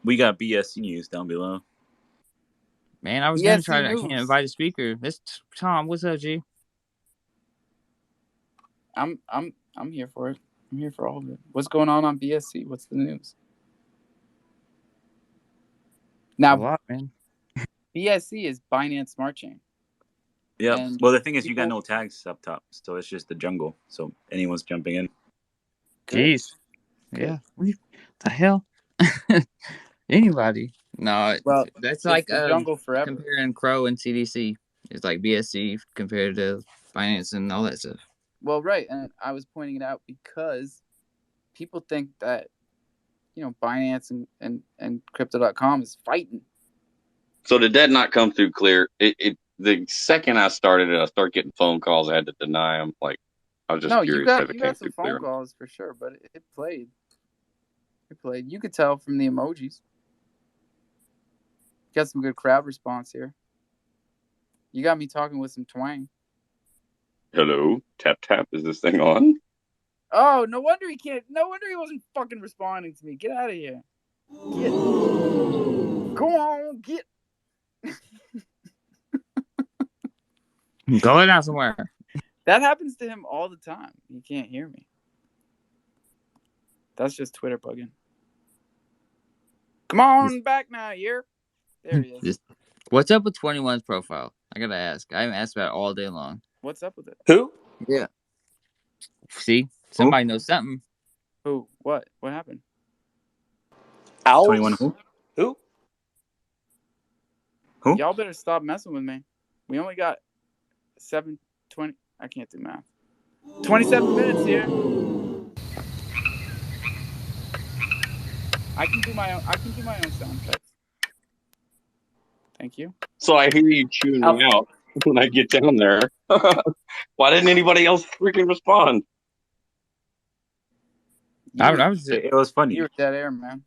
We got BSC news down below. Man, I was gonna try BSC to. I can't news. invite a speaker. This Tom. What's up, G? I'm here for it. I'm here for all of it. What's going on BSC? What's the news? A Now, lot, man. BSC is Binance Smart Chain. Yep. And Well, the thing is, you got people- no tags up top, so it's just the jungle. So anyone's jumping in. Good. Jeez. Yeah. What the hell? Anybody? No, Well, that's it's like the jungle forever. comparing Crow and CDC. It's like BSC compared to finance and all that stuff. Well, right, and I was pointing it out because people think that, Binance and crypto.com is fighting. So did that not come through clear? The second I started it, I started getting phone calls. I had to deny them. Like, I was just No, you curious if got it came some through phone clear. calls for sure, but it played. It played. You could tell from the emojis. Got some good crowd response here. You got me talking with some twang. Hello, tap tap. Is this thing on? Oh, no wonder he can't. No wonder he wasn't fucking responding to me. Get out of here. Get. Go on, get. Going out somewhere. That happens to him all the time. He can't hear me. That's just Twitter bugging. Come on back now, Yerp. There he is. What's up with 21's profile? I gotta ask. I haven't asked about it all day long. What's up with it? Who? Yeah. See? Somebody knows something. Who? What? What happened? Owls? 21 who? Who? Who? Y'all better stop messing with me. We only got 7:20. I can't do math. 27 minutes here. I can do my own sound effects. Thank you. So I hear you chewing me out when I get down there. Why didn't anybody else freaking respond? It was funny. You were dead air, man.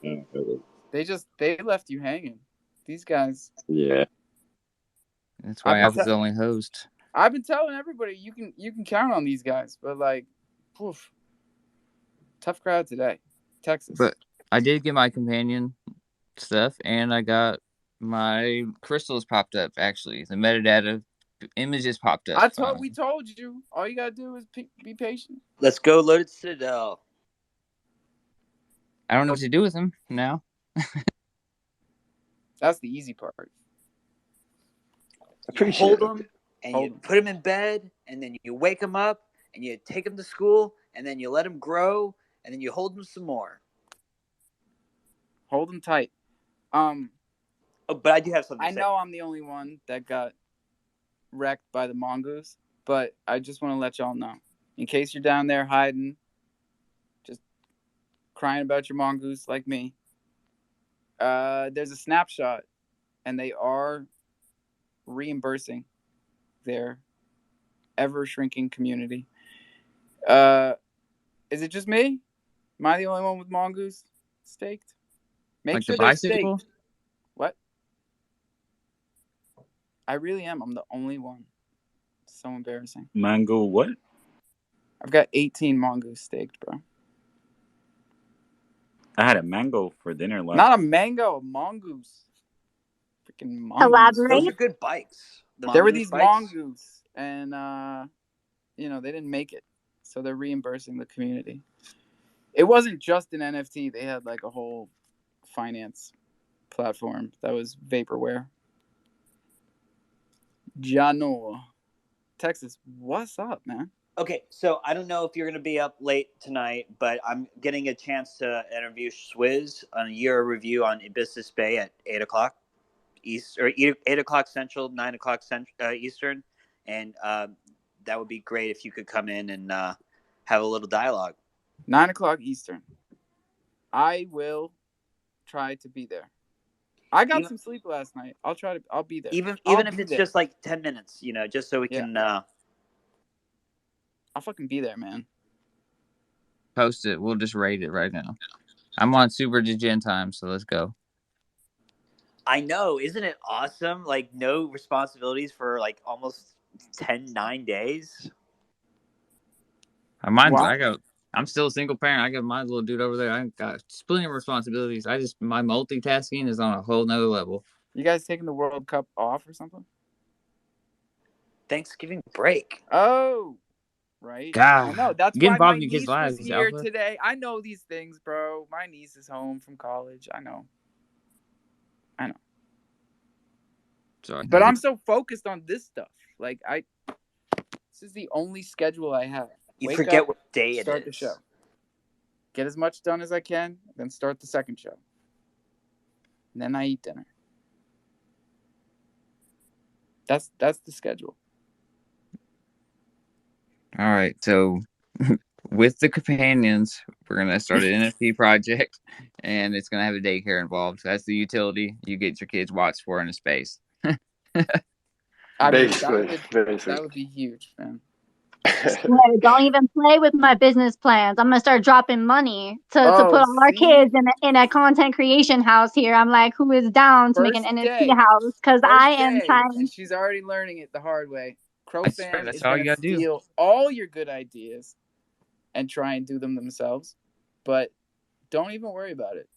Yeah. They left you hanging. These guys. Yeah. That's why I was the only host. I've been telling everybody you can count on these guys, but like, poof, tough crowd today, Texas. But I did get my companion stuff, and I got my crystals popped up. Actually, the metadata images popped up. We told you. All you gotta do is be patient. Let's go, Loaded Citadel. I don't know what to do with them now. That's the easy part. You hold them, and you put them in bed, and then you wake them up, and you take them to school, and then you let them grow, and then you hold them some more. Hold them tight. Oh, but I do have something to say. I know I'm the only one that got wrecked by the mongoose, but I just want to let y'all know, in case you're down there hiding, just crying about your mongoose like me. There's a snapshot, and they are reimbursing their ever-shrinking community. Is it just me? Am I the only one with mongoose staked? Make like sure the bicycle? Staked. What? I really am. I'm the only one. So embarrassing. Mango what? I've got 18 mongoose staked, bro. I had a mango for dinner last. Not a mango, a mongoose. Freaking mongoose. Elaborate. Those are good bikes. There were these mongoose, and they didn't make it, so they're reimbursing the community. It wasn't just an NFT; they had like a whole finance platform that was vaporware. Jano, Texas, what's up, man? Okay, so I don't know if you're going to be up late tonight, but I'm getting a chance to interview Swizz on a year review on Business Bay at 8 o'clock East, or 8 o'clock Central, 9 o'clock Eastern, and that would be great if you could come in and have a little dialogue. 9 o'clock Eastern. I will try to be there. I got some sleep last night. I'll be there. Even if it's just like 10 minutes, just so we can. I'll fucking be there, man. Post it. We'll just rate it right now. I'm on super degen time, so let's go. I know. Isn't it awesome? Like, no responsibilities for like almost 9 days. I'm still a single parent. I got my little dude over there. I got plenty of responsibilities. My multitasking is on a whole nother level. You guys taking the World Cup off or something? Thanksgiving break. Oh, right. God, I know. That's get why involved my in your niece kids' was lives, here Alpha. today. I know these things, bro. My niece is home from college. I know. Sorry. But I'm so focused on this stuff. Like, this is the only schedule I have. You forget what day it is. Start the show. Get as much done as I can, then start the second show. And then I eat dinner. That's the schedule. All right, so with the companions, we're gonna start an NFT project, and it's gonna have a daycare involved. So that's the utility you get your kids watched for in a space. I mean, Basically. that would be huge, man. Yeah, don't even play with my business plans. I'm gonna start dropping money to Oh, put all our see, kids in a content creation house here. I'm like, who is down to make an first NFT day, house? Because I am and trying. she's already learning it the hard way. I swear, Crofam that's is all you gonna gotta do. steal all your good ideas and try and do them themselves, but don't even worry about it.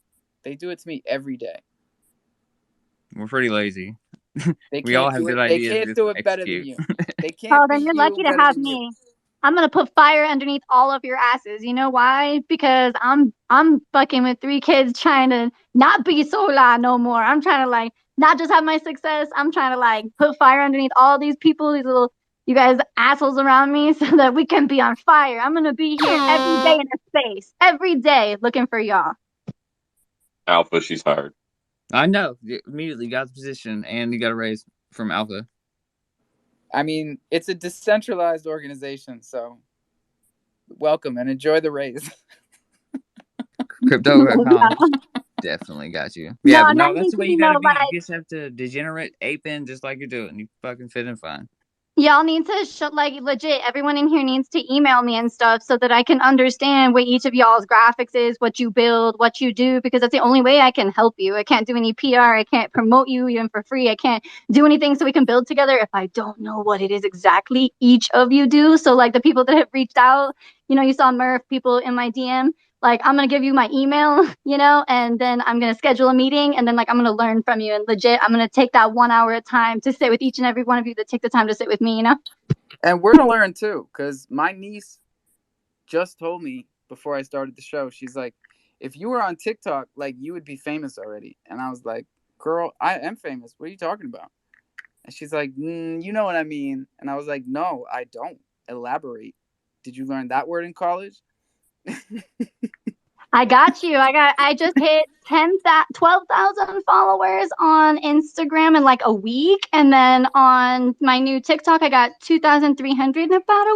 They do it to me every day. We're pretty lazy. They We all can't have do good it. They ideas. We can't just do don't it better than execute. you. They Oh, can't then beat you're you lucky to better have than you. me. I'm gonna put fire underneath all of your asses. You know why? Because I'm fucking with 3 kids trying to not be solar no more. I'm trying to like not just have my success. I'm trying to like put fire underneath all these people, these little you guys assholes around me, so that we can be on fire. I'm gonna be here every day in a space, every day looking for y'all. Alpha, she's hired. I know. You immediately got the position, and you got a raise from Alpha. I mean, it's a decentralized organization, so welcome and enjoy the raise. Crypto.com definitely got you. No, Yeah, but that no, that's needs the to way be you no gotta be. like You just have to degenerate ape in just like you're doing. You fucking fit in fine. y'all need to like legit everyone in here needs to email me and stuff so that I can understand what each of y'all's graphics is, what you build, what you do, because that's the only way I can help you. I can't do any PR, I can't promote you even for free, I can't do anything so we can build together if I don't know what it is exactly each of you do. So like the people that have reached out, you saw Murph, people in my DM, like I'm gonna give you my email, and then I'm gonna schedule a meeting, and then like I'm gonna learn from you, and legit I'm gonna take that 1 hour of time to sit with each and every one of you that take the time to sit with me. And we're gonna learn too, because my niece just told me before I started the show, she's like, if you were on TikTok, like you would be famous already. And I was like, girl, I am famous. What are you talking about? And she's like, you know what I mean. And I was like, no, I don't. Elaborate. Did you learn that word in college? I got you. I just hit 12,000 followers on Instagram in like a week. And then on my new TikTok, I got 2,300 in about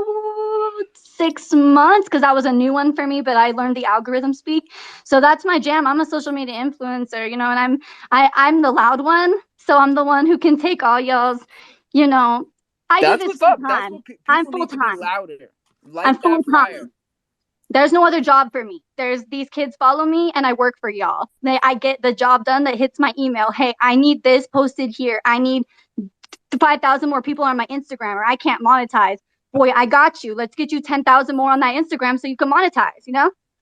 6 months because that was a new one for me, but I learned the algorithm speak. So that's my jam. I'm a social media influencer, and I'm the loud one. So I'm the one who can take all y'all's, I do That's this what's full up. That's time. what I'm people full need to be time. louder. I'm Light full that fire. time. There's no other job for me. There's these kids follow me and I work for y'all. I get the job done that hits my email. Hey, I need this posted here. I need 5,000 more people on my Instagram or I can't monetize. Boy, I got you. Let's get you 10,000 more on that Instagram so you can monetize.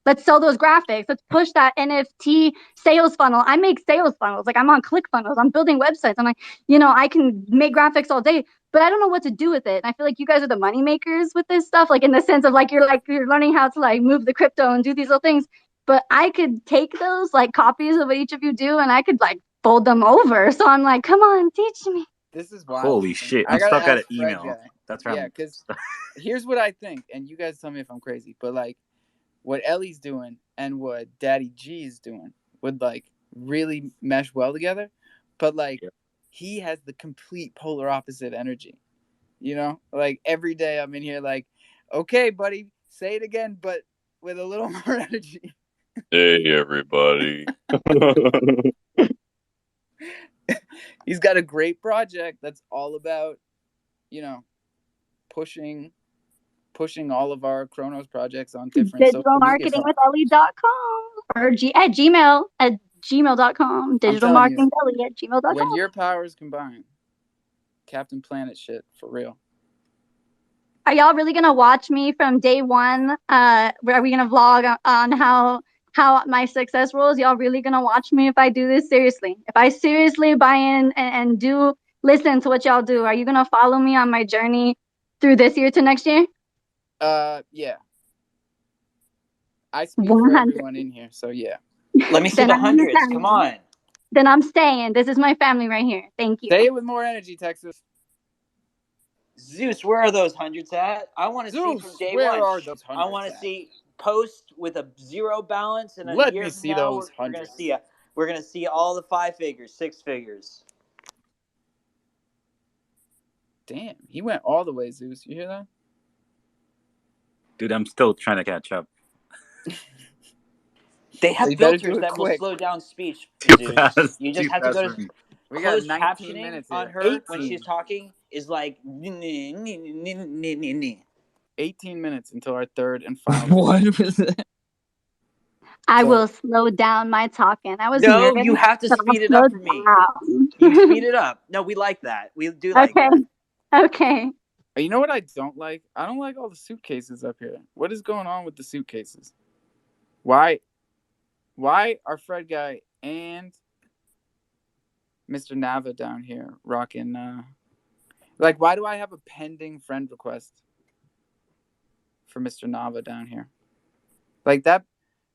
Let's sell those graphics. Let's push that NFT sales funnel. I make sales funnels. Like I'm on ClickFunnels. I'm building websites. I'm like, I can make graphics all day, but I don't know what to do with it. And I feel like you guys are the money makers with this stuff. Like in the sense of you're learning how to like move the crypto and do these little things. But I could take those like copies of what each of you do and I could like fold them over. So I'm like, come on, teach me. This is wild. Holy shit! I I'm gotta stuck at an ask Fred email. guy. That's where Yeah, I'm because stuck. here's what I think, and you guys tell me if I'm crazy, but like what Ellie's doing and what Daddy G is doing would like really mesh well together. But like Yeah. he has the complete polar opposite energy. Like every day I'm in here like, okay, buddy, say it again, but with a little more energy. Hey, everybody. He's got a great project that's all about, you know, pushing all of our Chronos projects on different social Digital media marketing with platforms. Ellie.com or gmail.com. I'm Digital telling you, marketing Ellie at when gmail.com. your powers combine, Captain Planet shit for real. Are y'all really gonna watch me from day one? Are we gonna vlog on how my success rolls? Y'all really gonna watch me if I do this seriously? If I seriously buy in and do listen to what y'all do, are you gonna follow me on my journey through this year to next year? Yeah. I speak for 100. everyone in here, so yeah. Let me see Then the I hundreds. understand. Come on. Then I'm staying. This is my family right here. Thank you. Say it with more energy, Texas. Zeus, where are those hundreds at? I want to see from Zeus, day where one. are those I hundreds want to at? see post with a zero balance, and a Let me year from see now those we're gonna hundreds. see we're gonna see all the 5 figures, 6 figures. Damn, he went all the way, Zeus. You hear that? Dude, I'm still trying to catch up. They have You better filters do it that will quick. slow down speech, Too Zeus. fast. You Too just have to fast go for to me. We got closed 19 captioning minutes on here. her when 18. she's talking is like 18 minutes until our third and final. What was that? I So- will slow down my talking. I was No, nervous. you have to so I'll speed it slow up for me. down. You speed it up. No, we like that. We do like Okay. that. Okay. You know what I don't like? I don't like all the suitcases up here. What is going on with the suitcases? Why are Fred Guy and Mr. Nava down here rocking? Like, why do I have a pending friend request for Mr. Nava down here? Like that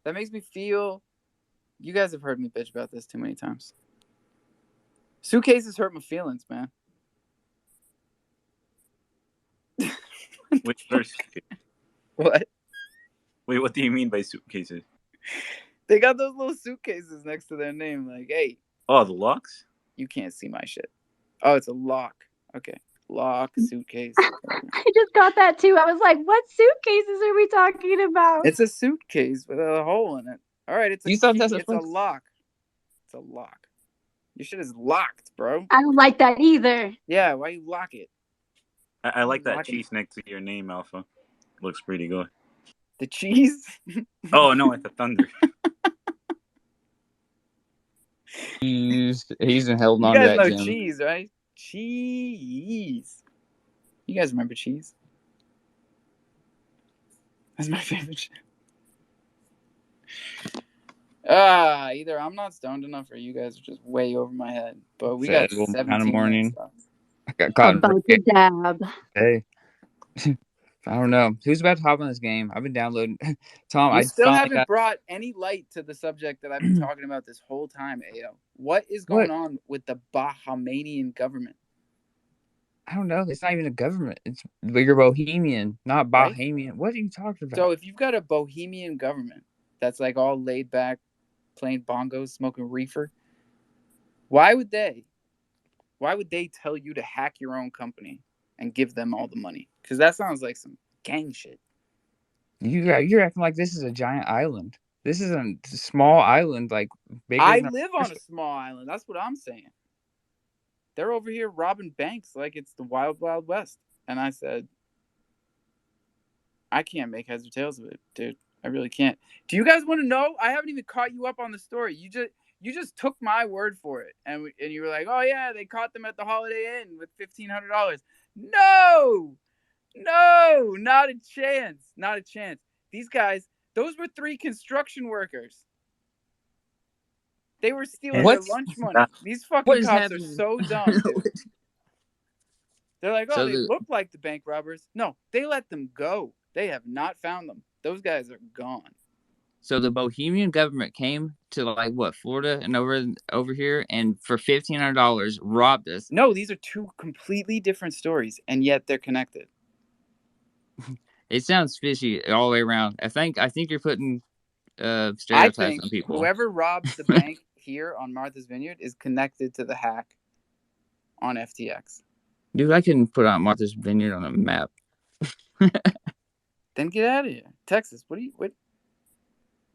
makes me feel. You guys have heard me bitch about this too many times. Suitcases hurt my feelings, man. Wait, first. What? Wait, what do you mean by suitcases? They got those little suitcases next to their name. Like, hey, Oh, the locks? you can't see my shit. Oh, it's a lock. Okay. Lock, suitcase. I just got that too. I was like, what suitcases are we talking about? It's a suitcase with a hole in it. All right, it's a You thought key. that's a It's a flex? lock. It's a lock. Your shit is locked, bro. I don't like that either. Yeah, why you lock it? I like that Lock it. cheese next to your name, Alpha. Looks pretty good. The cheese? Oh, no, it's a thunder. He's been holding You on to guys that know gem. cheese, right? Cheese. You guys remember cheese? That's my favorite shit. Either I'm not stoned enough or you guys are just way over my head. But we got Edible kind 17 of morning. minutes left. I got caught in About to dab. Hey. I don't know. Who's about to hop on this game? I've been downloading. Tom, You I still finally haven't got. brought any light to the subject that I've been talking about this whole time, Ao. What is going on with the Bahamian government? I don't know. It's not even a government. It's bigger Bohemian, not Right? Bahamian. What are you talking about? So if you've got a Bohemian government that's like all laid back, playing bongos, smoking reefer, why would they tell you to hack your own company and give them all the money? Because that sounds like some gang shit. You're acting like this is a giant island. This is a small island, like bigger I than. live on a small island. That's what I'm saying. They're over here robbing banks like it's the wild, wild west. And I said, I can't make heads or tails of it, dude. I really can't. Do you guys want to know? I haven't even caught you up on the story. You just took my word for it, and you were like, "Oh yeah, they caught them at the Holiday Inn with $1,500." No, not a chance. Not a chance. These guys, those were 3 construction workers. They were stealing their lunch money. These What fucking is cops are happening? so dumb, dude. They're like, oh, So they look like the bank robbers. No, they let them go. They have not found them. Those guys are gone. So the Bohemian government came to like what, Florida and over here, and for $1,500 robbed us. No, these are 2 completely different stories, and yet they're connected. It sounds fishy all the way around. I think you're putting I stereotypes think on people. whoever robbed the bank here on Martha's Vineyard is connected to the hack on FTX. Dude, I couldn't put on Martha's Vineyard on a map. Then get out of here, Texas. What?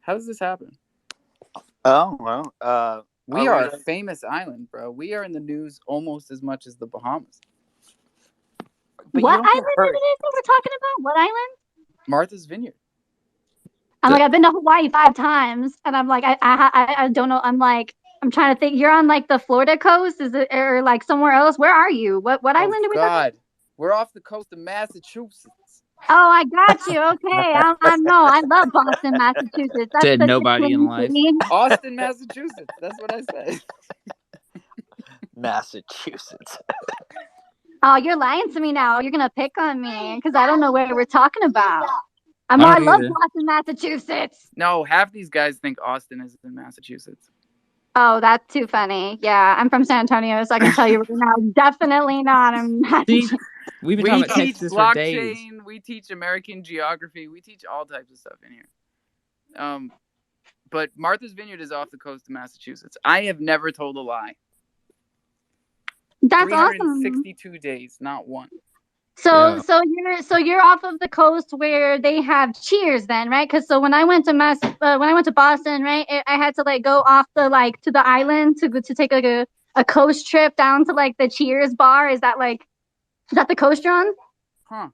How does this happen? Oh well. We are a famous island, bro. We are in the news almost as much as the Bahamas. But what you don't get island hurt. is it that we're talking about? What island? Martha's Vineyard. I'm like, I've been to Hawaii 5 times, and I'm like, I don't know. I'm like, I'm trying to think. You're on like the Florida coast, is it, or like somewhere else? Where are you? What island are we talking about? God, we're off the coast of Massachusetts. Oh, I got you. Okay, I know. I love Boston, Massachusetts. That's Said such nobody a in life. city. Austin, Massachusetts. That's what I said. Massachusetts. Oh, you're lying to me now. You're gonna pick on me because I don't know where we're talking about. I I don't love either. Boston, Massachusetts. No, half these guys think Austin is in Massachusetts. Oh, that's too funny. Yeah, I'm from San Antonio, so I can tell you right now, definitely not in See, Massachusetts. we've been We talking about teach Texas for days. blockchain. We teach American geography. We teach all types of stuff in here. But Martha's Vineyard is off the coast of Massachusetts. I have never told a lie. That's awesome. 362 days, not one. So Yeah. so you're off of the coast where they have Cheers then, right? Because so when I went to Boston, right, I had to like go off the like to the island to take like a coast trip down to like the Cheers bar. Is that the coast you're on? Huh.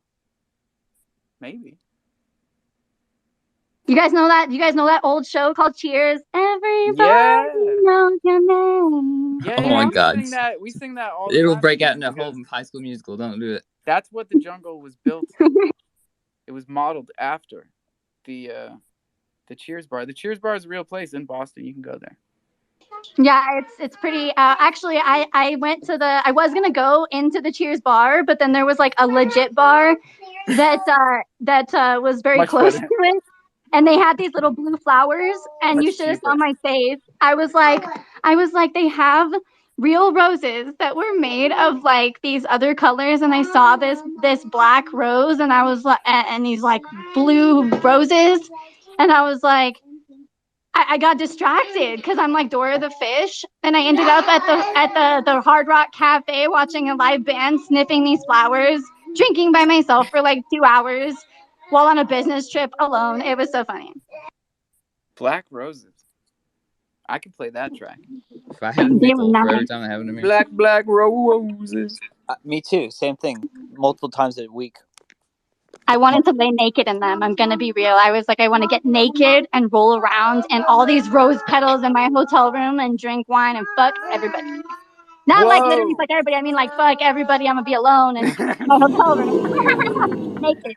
Maybe. You guys know that? You guys know that old show called Cheers? Everybody Yeah. knows your name. Yeah, Oh yeah. my We God. sing that. We sing that all the It'll time. break out in a because whole High School Musical. Don't do it. that's what the jungle was built. It was modeled after the Cheers bar. The Cheers bar is a real place in Boston. You can go there. Yeah, it's pretty. Actually, I went to I was gonna go into the Cheers bar, but then there was like a legit bar that was very Much close better. to it, and they had these little blue flowers, and Much you should have cheaper. saw my face. I was like, they have real roses that were made of like these other colors, and I saw this black rose, and I was like, and these like blue roses, and I was like. I got distracted because I'm like Dora the fish, and I ended up at the Hard Rock Cafe watching a live band, sniffing these flowers, drinking by myself for like 2 hours while on a business trip alone. It was so funny. Black roses. I could play that track. If I had a They were nickel for nice. every time that happened to me. Black roses. Me too. Same thing. Multiple times a week. I wanted to lay naked in them. I'm gonna be real. I was like, I want to get naked and roll around in all these rose petals in my hotel room and drink wine and fuck everybody. Not like literally Whoa. fuck everybody. I mean like fuck everybody. I'm gonna be alone in my hotel room naked.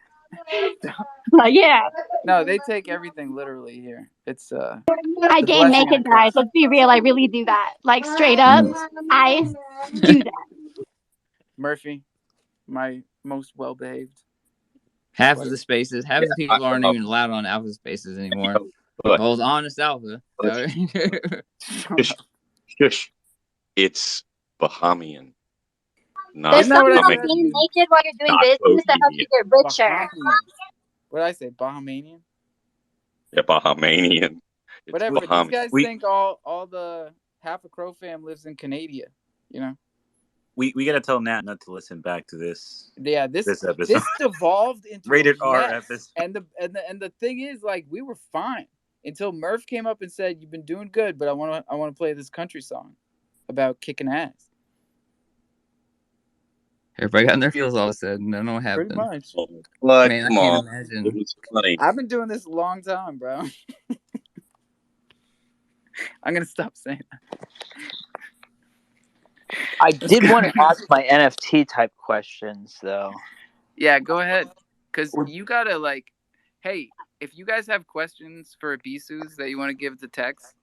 But yeah, No, they take everything literally here. It's I the game blessing and a naked, guys. curse. Let's be real. I really do that. Like straight up, I do that. Murphy, my most well behaved. Half of the spaces, half of the people aren't Uh, even allowed on alpha spaces anymore. but Well, it's honest alpha. shush, shush. It's Bahamian, not There's Isn't that what something I about said? being Bahamian, naked while you're doing not business that helps you Bohemian. get richer. Bahamian. What did I say? Bahamian? Yeah, Bahamian. It's Whatever. But these Bahamian. guys think all the half a crofam lives in Canada. You know? We gotta tell Nat not to listen back to this Yeah, this episode. devolved into Rated a R mess. episode. And the thing is, like, we were fine until Murph came up and said, "You've been doing good, but I wanna play this country song about kicking ass." Everybody got in their feels all of a sudden. Don't know what Pretty happened. much. Like, Man, I come can't on. It imagine. was funny. I've been doing this a long time, bro. I'm gonna stop saying that. I did want to ask my NFT type questions though. Yeah, go ahead. Cause you gotta like, hey, if you guys have questions for Abisus that you want to give to Tex,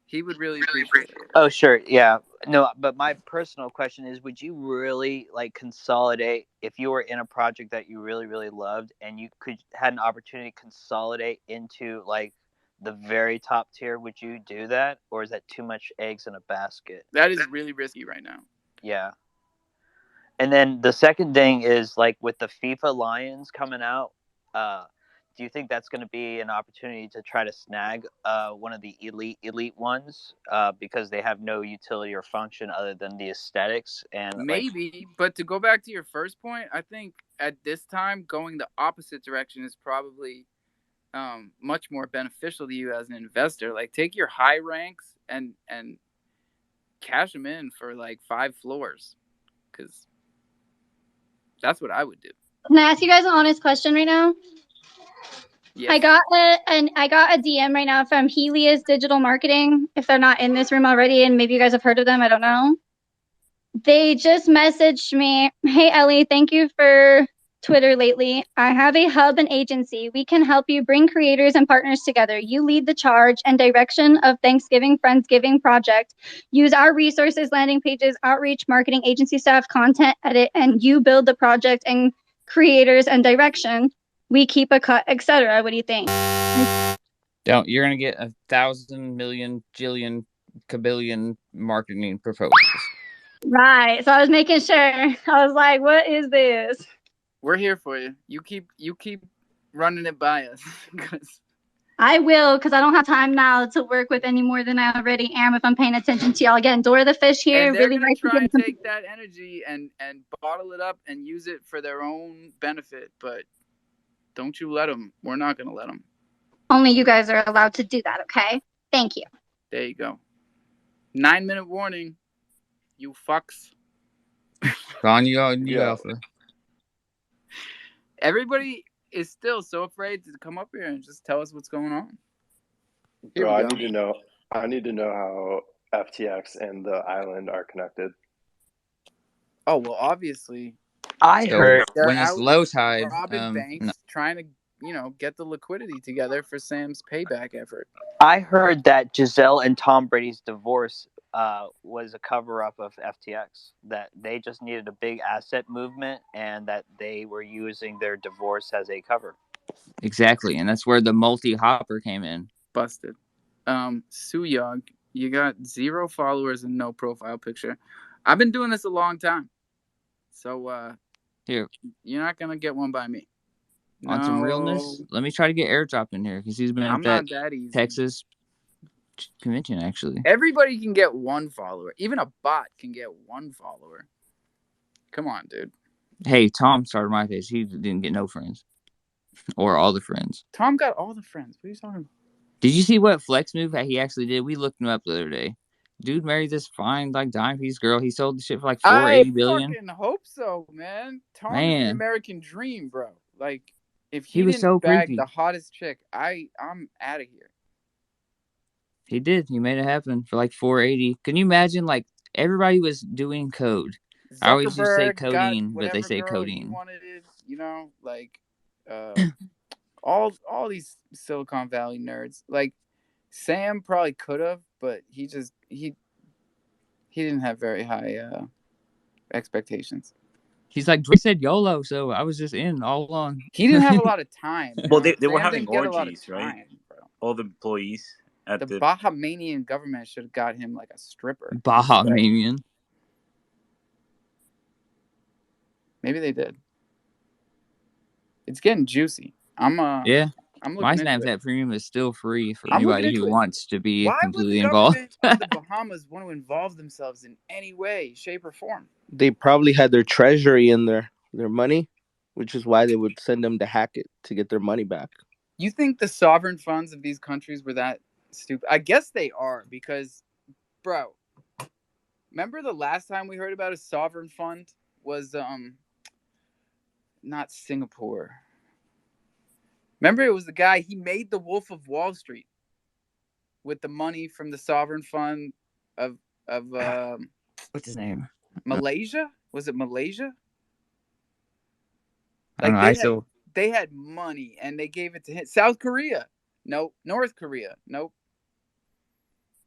he would really appreciate it. Oh, sure. Yeah. No, but my personal question is, would you really like consolidate if you were in a project that you really, really loved and you had an opportunity to consolidate into like the very top tier? Would you do that? Or is that too much eggs in a basket? That is really risky right now. Yeah. And then the second thing is like with the FIFA Lions coming out, do you think that's going to be an opportunity to try to snag one of the elite ones because they have no utility or function other than the aesthetics and maybe, but to go back to your first point, I think at this time going the opposite direction is probably much more beneficial to you as an investor. Like take your high ranks and cash them in for like 5 floors, because that's what I would do. Can I ask you guys an honest question right now? Yes. I got a DM right now from Helios Digital Marketing. If they're not in this room already, and maybe you guys have heard of them, I don't know. They just messaged me, "Hey Ellie, thank you for Twitter lately. I have a hub and agency. We can help you bring creators and partners together. You lead the charge and direction of Thanksgiving Friendsgiving project. Use our resources, landing pages, outreach, marketing, agency staff, content, edit, and you build the project and creators and direction. We keep a cut, etc. What do you think?" You're gonna get 1,000 million jillion kabillion marketing proposals. Right. So I was making sure. I was like, what is this? We're here for you. You keep running it by us. 'Cause I will, because I don't have time now to work with any more than I already am if I'm paying attention to y'all. Again, Dora the Fish here And they're really gonna likes to try get and some. take that energy and bottle it up and use it for their own benefit. But don't you let them. We're not gonna let them. Only you guys are allowed to do that, okay? Thank you. There you go. 9-minute warning. You fucks. On you, Yeah. Alpha. Everybody is still so afraid to come up here and just tell us what's going on. Here Bro, we I go. need to know. I need to know how FTX and the island are connected. Oh well, obviously I So heard they're when it's out low tide, robbing banks, trying to get the liquidity together for Sam's payback effort. I heard that Giselle and Tom Brady's divorce was a cover up of FTX. That they just needed a big asset movement, and that they were using their divorce as a cover. exactly, and that's where the multi-hopper came in. Busted. Suyog, you got 0 followers and no profile picture. I've been doing this a long time, so Here, you're not gonna get one by me. on some No, realness, let me try to get Airdrop in here because he's been I'm at that not that easy. Texas convention actually. Everybody can get 1 follower. Even a bot can get 1 follower. Come on, dude. Hey, Tom started my page. He didn't get no friends, or all the friends. Tom got all the friends. What are you talking about? Did you see what flex move that he actually did? We looked him up the other day. Dude married this fine like dime piece girl. He sold the shit for like I $480 billion. fucking hope so, man. Tom is the Man, American dream, bro. Like, if he he was so didn't bag creepy. the hottest chick, I'm out of here. He did. He made it happen for like 480. Can you imagine? Like everybody was doing code. I always just say Zuckerberg got codeine, but they whatever say girl he codeine. wanted. Like, all these Silicon Valley nerds. Like, Sam probably could have, but he didn't have very high expectations. He's like, Drake said YOLO, so I was just in all along. He didn't have a lot of time. Well, they were Sam having didn't get a lot of orgies, right? time, bro. All the employees at The the. Bahamian government should have got him like a stripper. Bahamian. Maybe they did. It's getting juicy. Yeah. I'm My looking into it. Snapchat premium is still free for I'm looking anybody who into it. wants to be Why would completely the involved. government of the Bahamas want to involve themselves in any way, shape, or form? They probably had their treasury in their money, which is why they would send them to hack it to get their money back. You think the sovereign funds of these countries were that stupid? I guess they are because, bro, remember the last time we heard about a sovereign fund was not Singapore. Remember it was the guy, he made the Wolf of Wall Street with the money from the sovereign fund of What's his name? Malaysia? Was it Malaysia? I don't know. They had money and they gave it to him. South Korea. Nope. North Korea. Nope.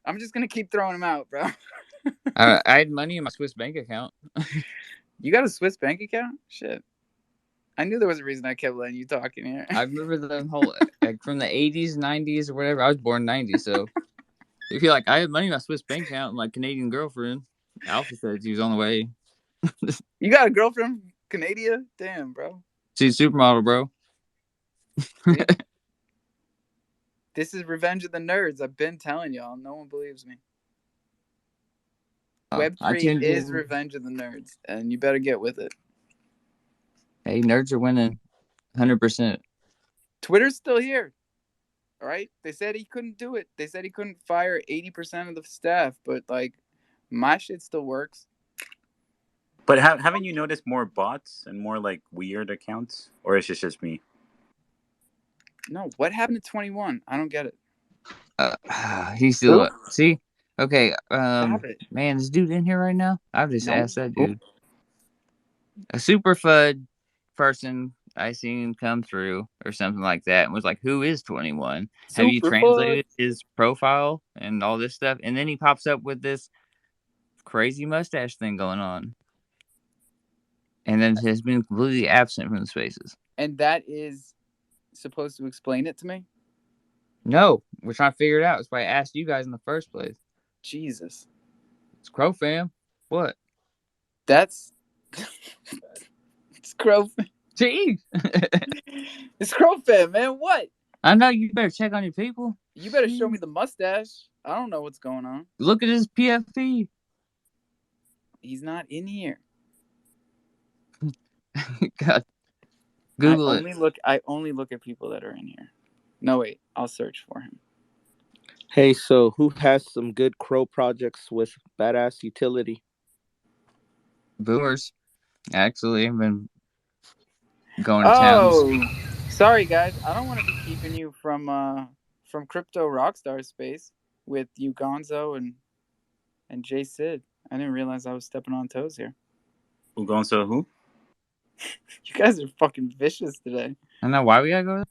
I'm just gonna keep throwing them out, bro. I had money in my Swiss bank account. You got a Swiss bank account? Shit. I knew there was a reason I kept letting you talk in here. I remember the whole like from the 80s, 90s, or whatever. I was born in 90, so if you're like, I had money in my Swiss bank account and my Canadian girlfriend. Alpha said he was on the way. You got a girlfriend from Canada? Damn, bro. She's a supermodel, bro. This is Revenge of the Nerds. I've been telling y'all. No one believes me. Web3 is Revenge of the Nerds, and you better get with it. Hey, nerds are winning 100%. Twitter's still here. All right? They said he couldn't do it. They said he couldn't fire 80% of the staff, but, like, my shit still works. But haven't you noticed more bots and more, like, weird accounts? Or is it just me? No, what happened to 21? I don't get it. He's still see? Okay, man, is dude in here right now? I've just asked that dude. A super FUD person I seen come through or something like that and was like, who is 21? Have you translated his profile and all this stuff? And then he pops up with this crazy mustache thing going on. And then has been completely absent from the spaces. And that is supposed to explain it to me? No, we're trying to figure it out. That's why I asked you guys in the first place. Jesus. It's crofam. What? That's... It's crofam. Jeez. It's crofam, man. What? I know you better check on your people. You better show me the mustache. I don't know what's going on. Look at his PFP. He's not in here. God, Google it. I only look at people that are in here. No, wait. I'll search for him. Hey, so who has some good crow projects with badass utility? Boomers. Actually, I've been going to towns. Oh, sorry guys. I don't want to be keeping you from crypto rockstar space with you Gonzo and Jay Sid. I didn't realize I was stepping on toes here. Who going to who? You guys are fucking vicious today. I know why we gotta go there.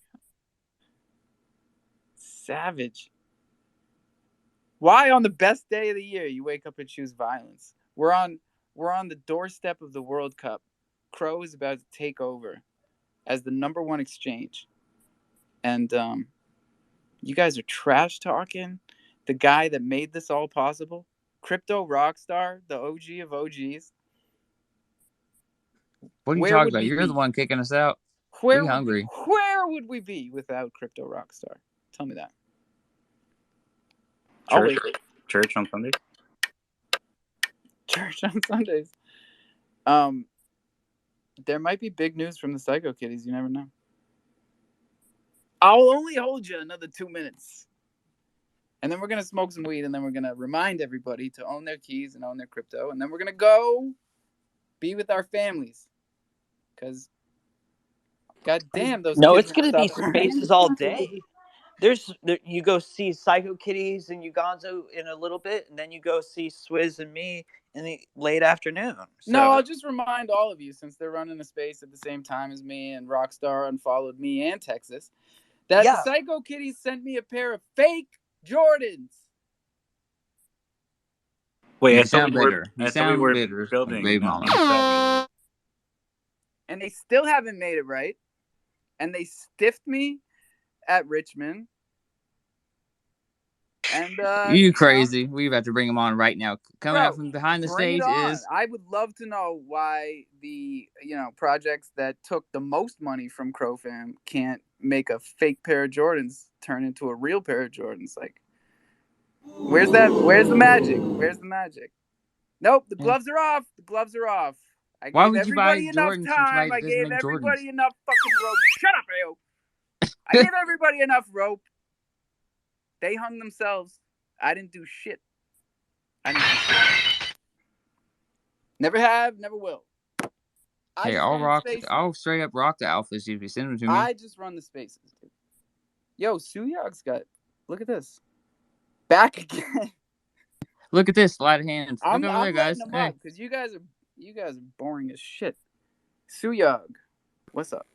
Savage. Why on the best day of the year you wake up and choose violence? We're on the doorstep of the World Cup. Crow is about to take over as the #1 exchange. And you guys are trash talking the guy that made this all possible. Crypto Rockstar, the OG of OGs. What are you Where talking would about? we You're the be? one kicking us out. Where We would hungry. we be without Crypto Rockstar? Tell me that. I'll Church, wait. church on Sunday. Church on Sundays. There might be big news from the Psycho Kitties. You never know. I'll only hold you another 2 minutes. And then we're going to smoke some weed, and then we're going to remind everybody to own their keys and own their crypto. And then we're going to go be with our families. Because, goddamn, those No, kids it's are gonna be suffering. spaces all day. You go see Psycho Kitties and Ugonzo in a little bit, and then you go see Swizz and me in the late afternoon. No, So I'll just remind all of you, since they're running a space at the same time as me, and Rockstar unfollowed me and Texas, that the yeah, Psycho Kitties sent me a pair of fake Jordans. Wait, You sound bitter. I You thought we sound were bitter, building baby mama. on Saturday. And they still haven't made it right. And they stiffed me at Richmond. And, You crazy. We about to bring him on right now. Coming out bro, from behind the bring it stage on. is I would love to know why the projects that took the most money from crofam can't make a fake pair of Jordans turn into a real pair of Jordans. Like, where's the magic? Nope, the gloves are off. I why gave would you buy everybody enough Jordans from time. somebody I that doesn't gave make Jordans? everybody enough fucking rope. Shut up, Ayo. I gave everybody enough rope. They hung themselves. I didn't do shit. Never have, never will. Hey, I'll straight up rock the alphas if you send them to me. I just run the spaces, dude. Yo, Suyog's got. Look at this. Back again. Look at this sleight of hand. I'm Look over there, guys. letting them Hey, up because you guys are boring as shit. Suyog, what's up?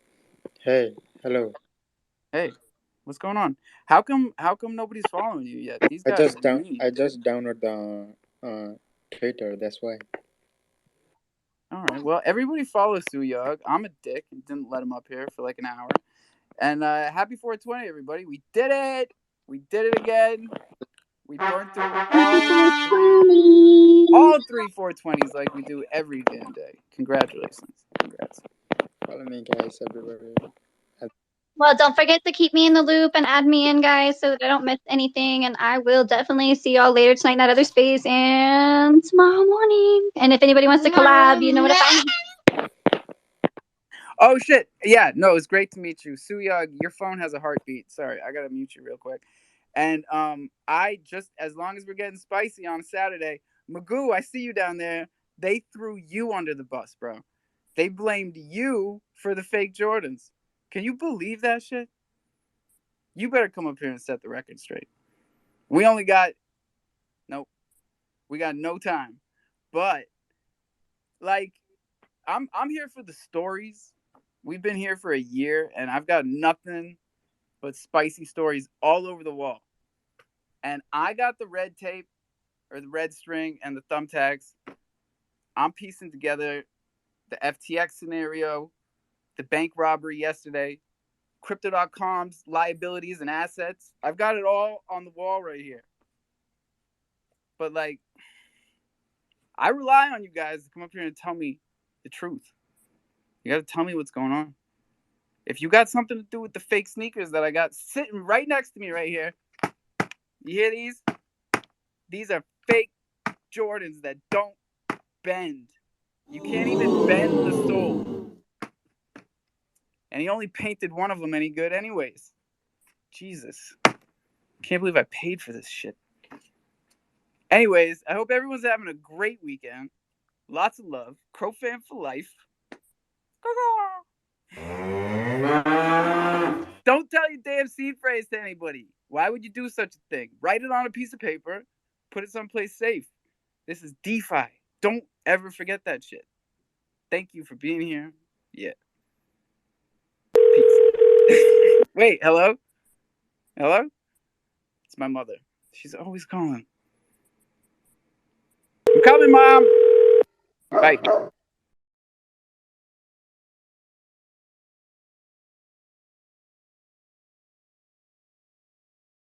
Hey, hello. Hey, what's going on? How come nobody's following you yet? These guys are mean. I just downloaded the Twitter. That's why. All right. Well, everybody follow Suyog. I'm a dick and didn't let him up here for like an hour. And happy 420, everybody. We did it. We did it again. We burned through all three 420s like we do every damn day. Congratulations. Congrats. Follow me, guys. Everybody. Well, don't forget to keep me in the loop and add me in, guys, so that I don't miss anything. And I will definitely see y'all later tonight in that other space and tomorrow morning. And if anybody wants to collab, you know what to find me. Oh, shit. Yeah, no, it's great to meet you. Suyog, your phone has a heartbeat. Sorry, I got to mute you real quick. And I just, as long as we're getting spicy on Saturday, Magoo, I see you down there. They threw you under the bus, bro. They blamed you for the fake Jordans. Can you believe that shit? You better come up here and set the record straight. We got no time. But like, I'm here for the stories. We've been here for a year, and I've got nothing but spicy stories all over the wall. And I got the red tape or the red string and the thumbtacks. I'm piecing together the FTX scenario, the bank robbery yesterday, Crypto.com's liabilities and assets. I've got it all on the wall right here. But like, I rely on you guys to come up here and tell me the truth. You got to tell me what's going on. If you got something to do with the fake sneakers that I got sitting right next to me right here, you hear these? These are fake Jordans that don't bend. You can't even bend the sole. And he only painted one of them any good anyways. Jesus. Can't believe I paid for this shit. Anyways, I hope everyone's having a great weekend. Lots of love. Crofam for life. Don't tell your damn seed phrase to anybody. Why would you do such a thing? Write it on a piece of paper. Put it someplace safe. This is DeFi. Don't ever forget that shit. Thank you for being here. Yeah. Peace. Wait, hello? Hello? It's my mother. She's always calling. I'm coming, Mom. Bye.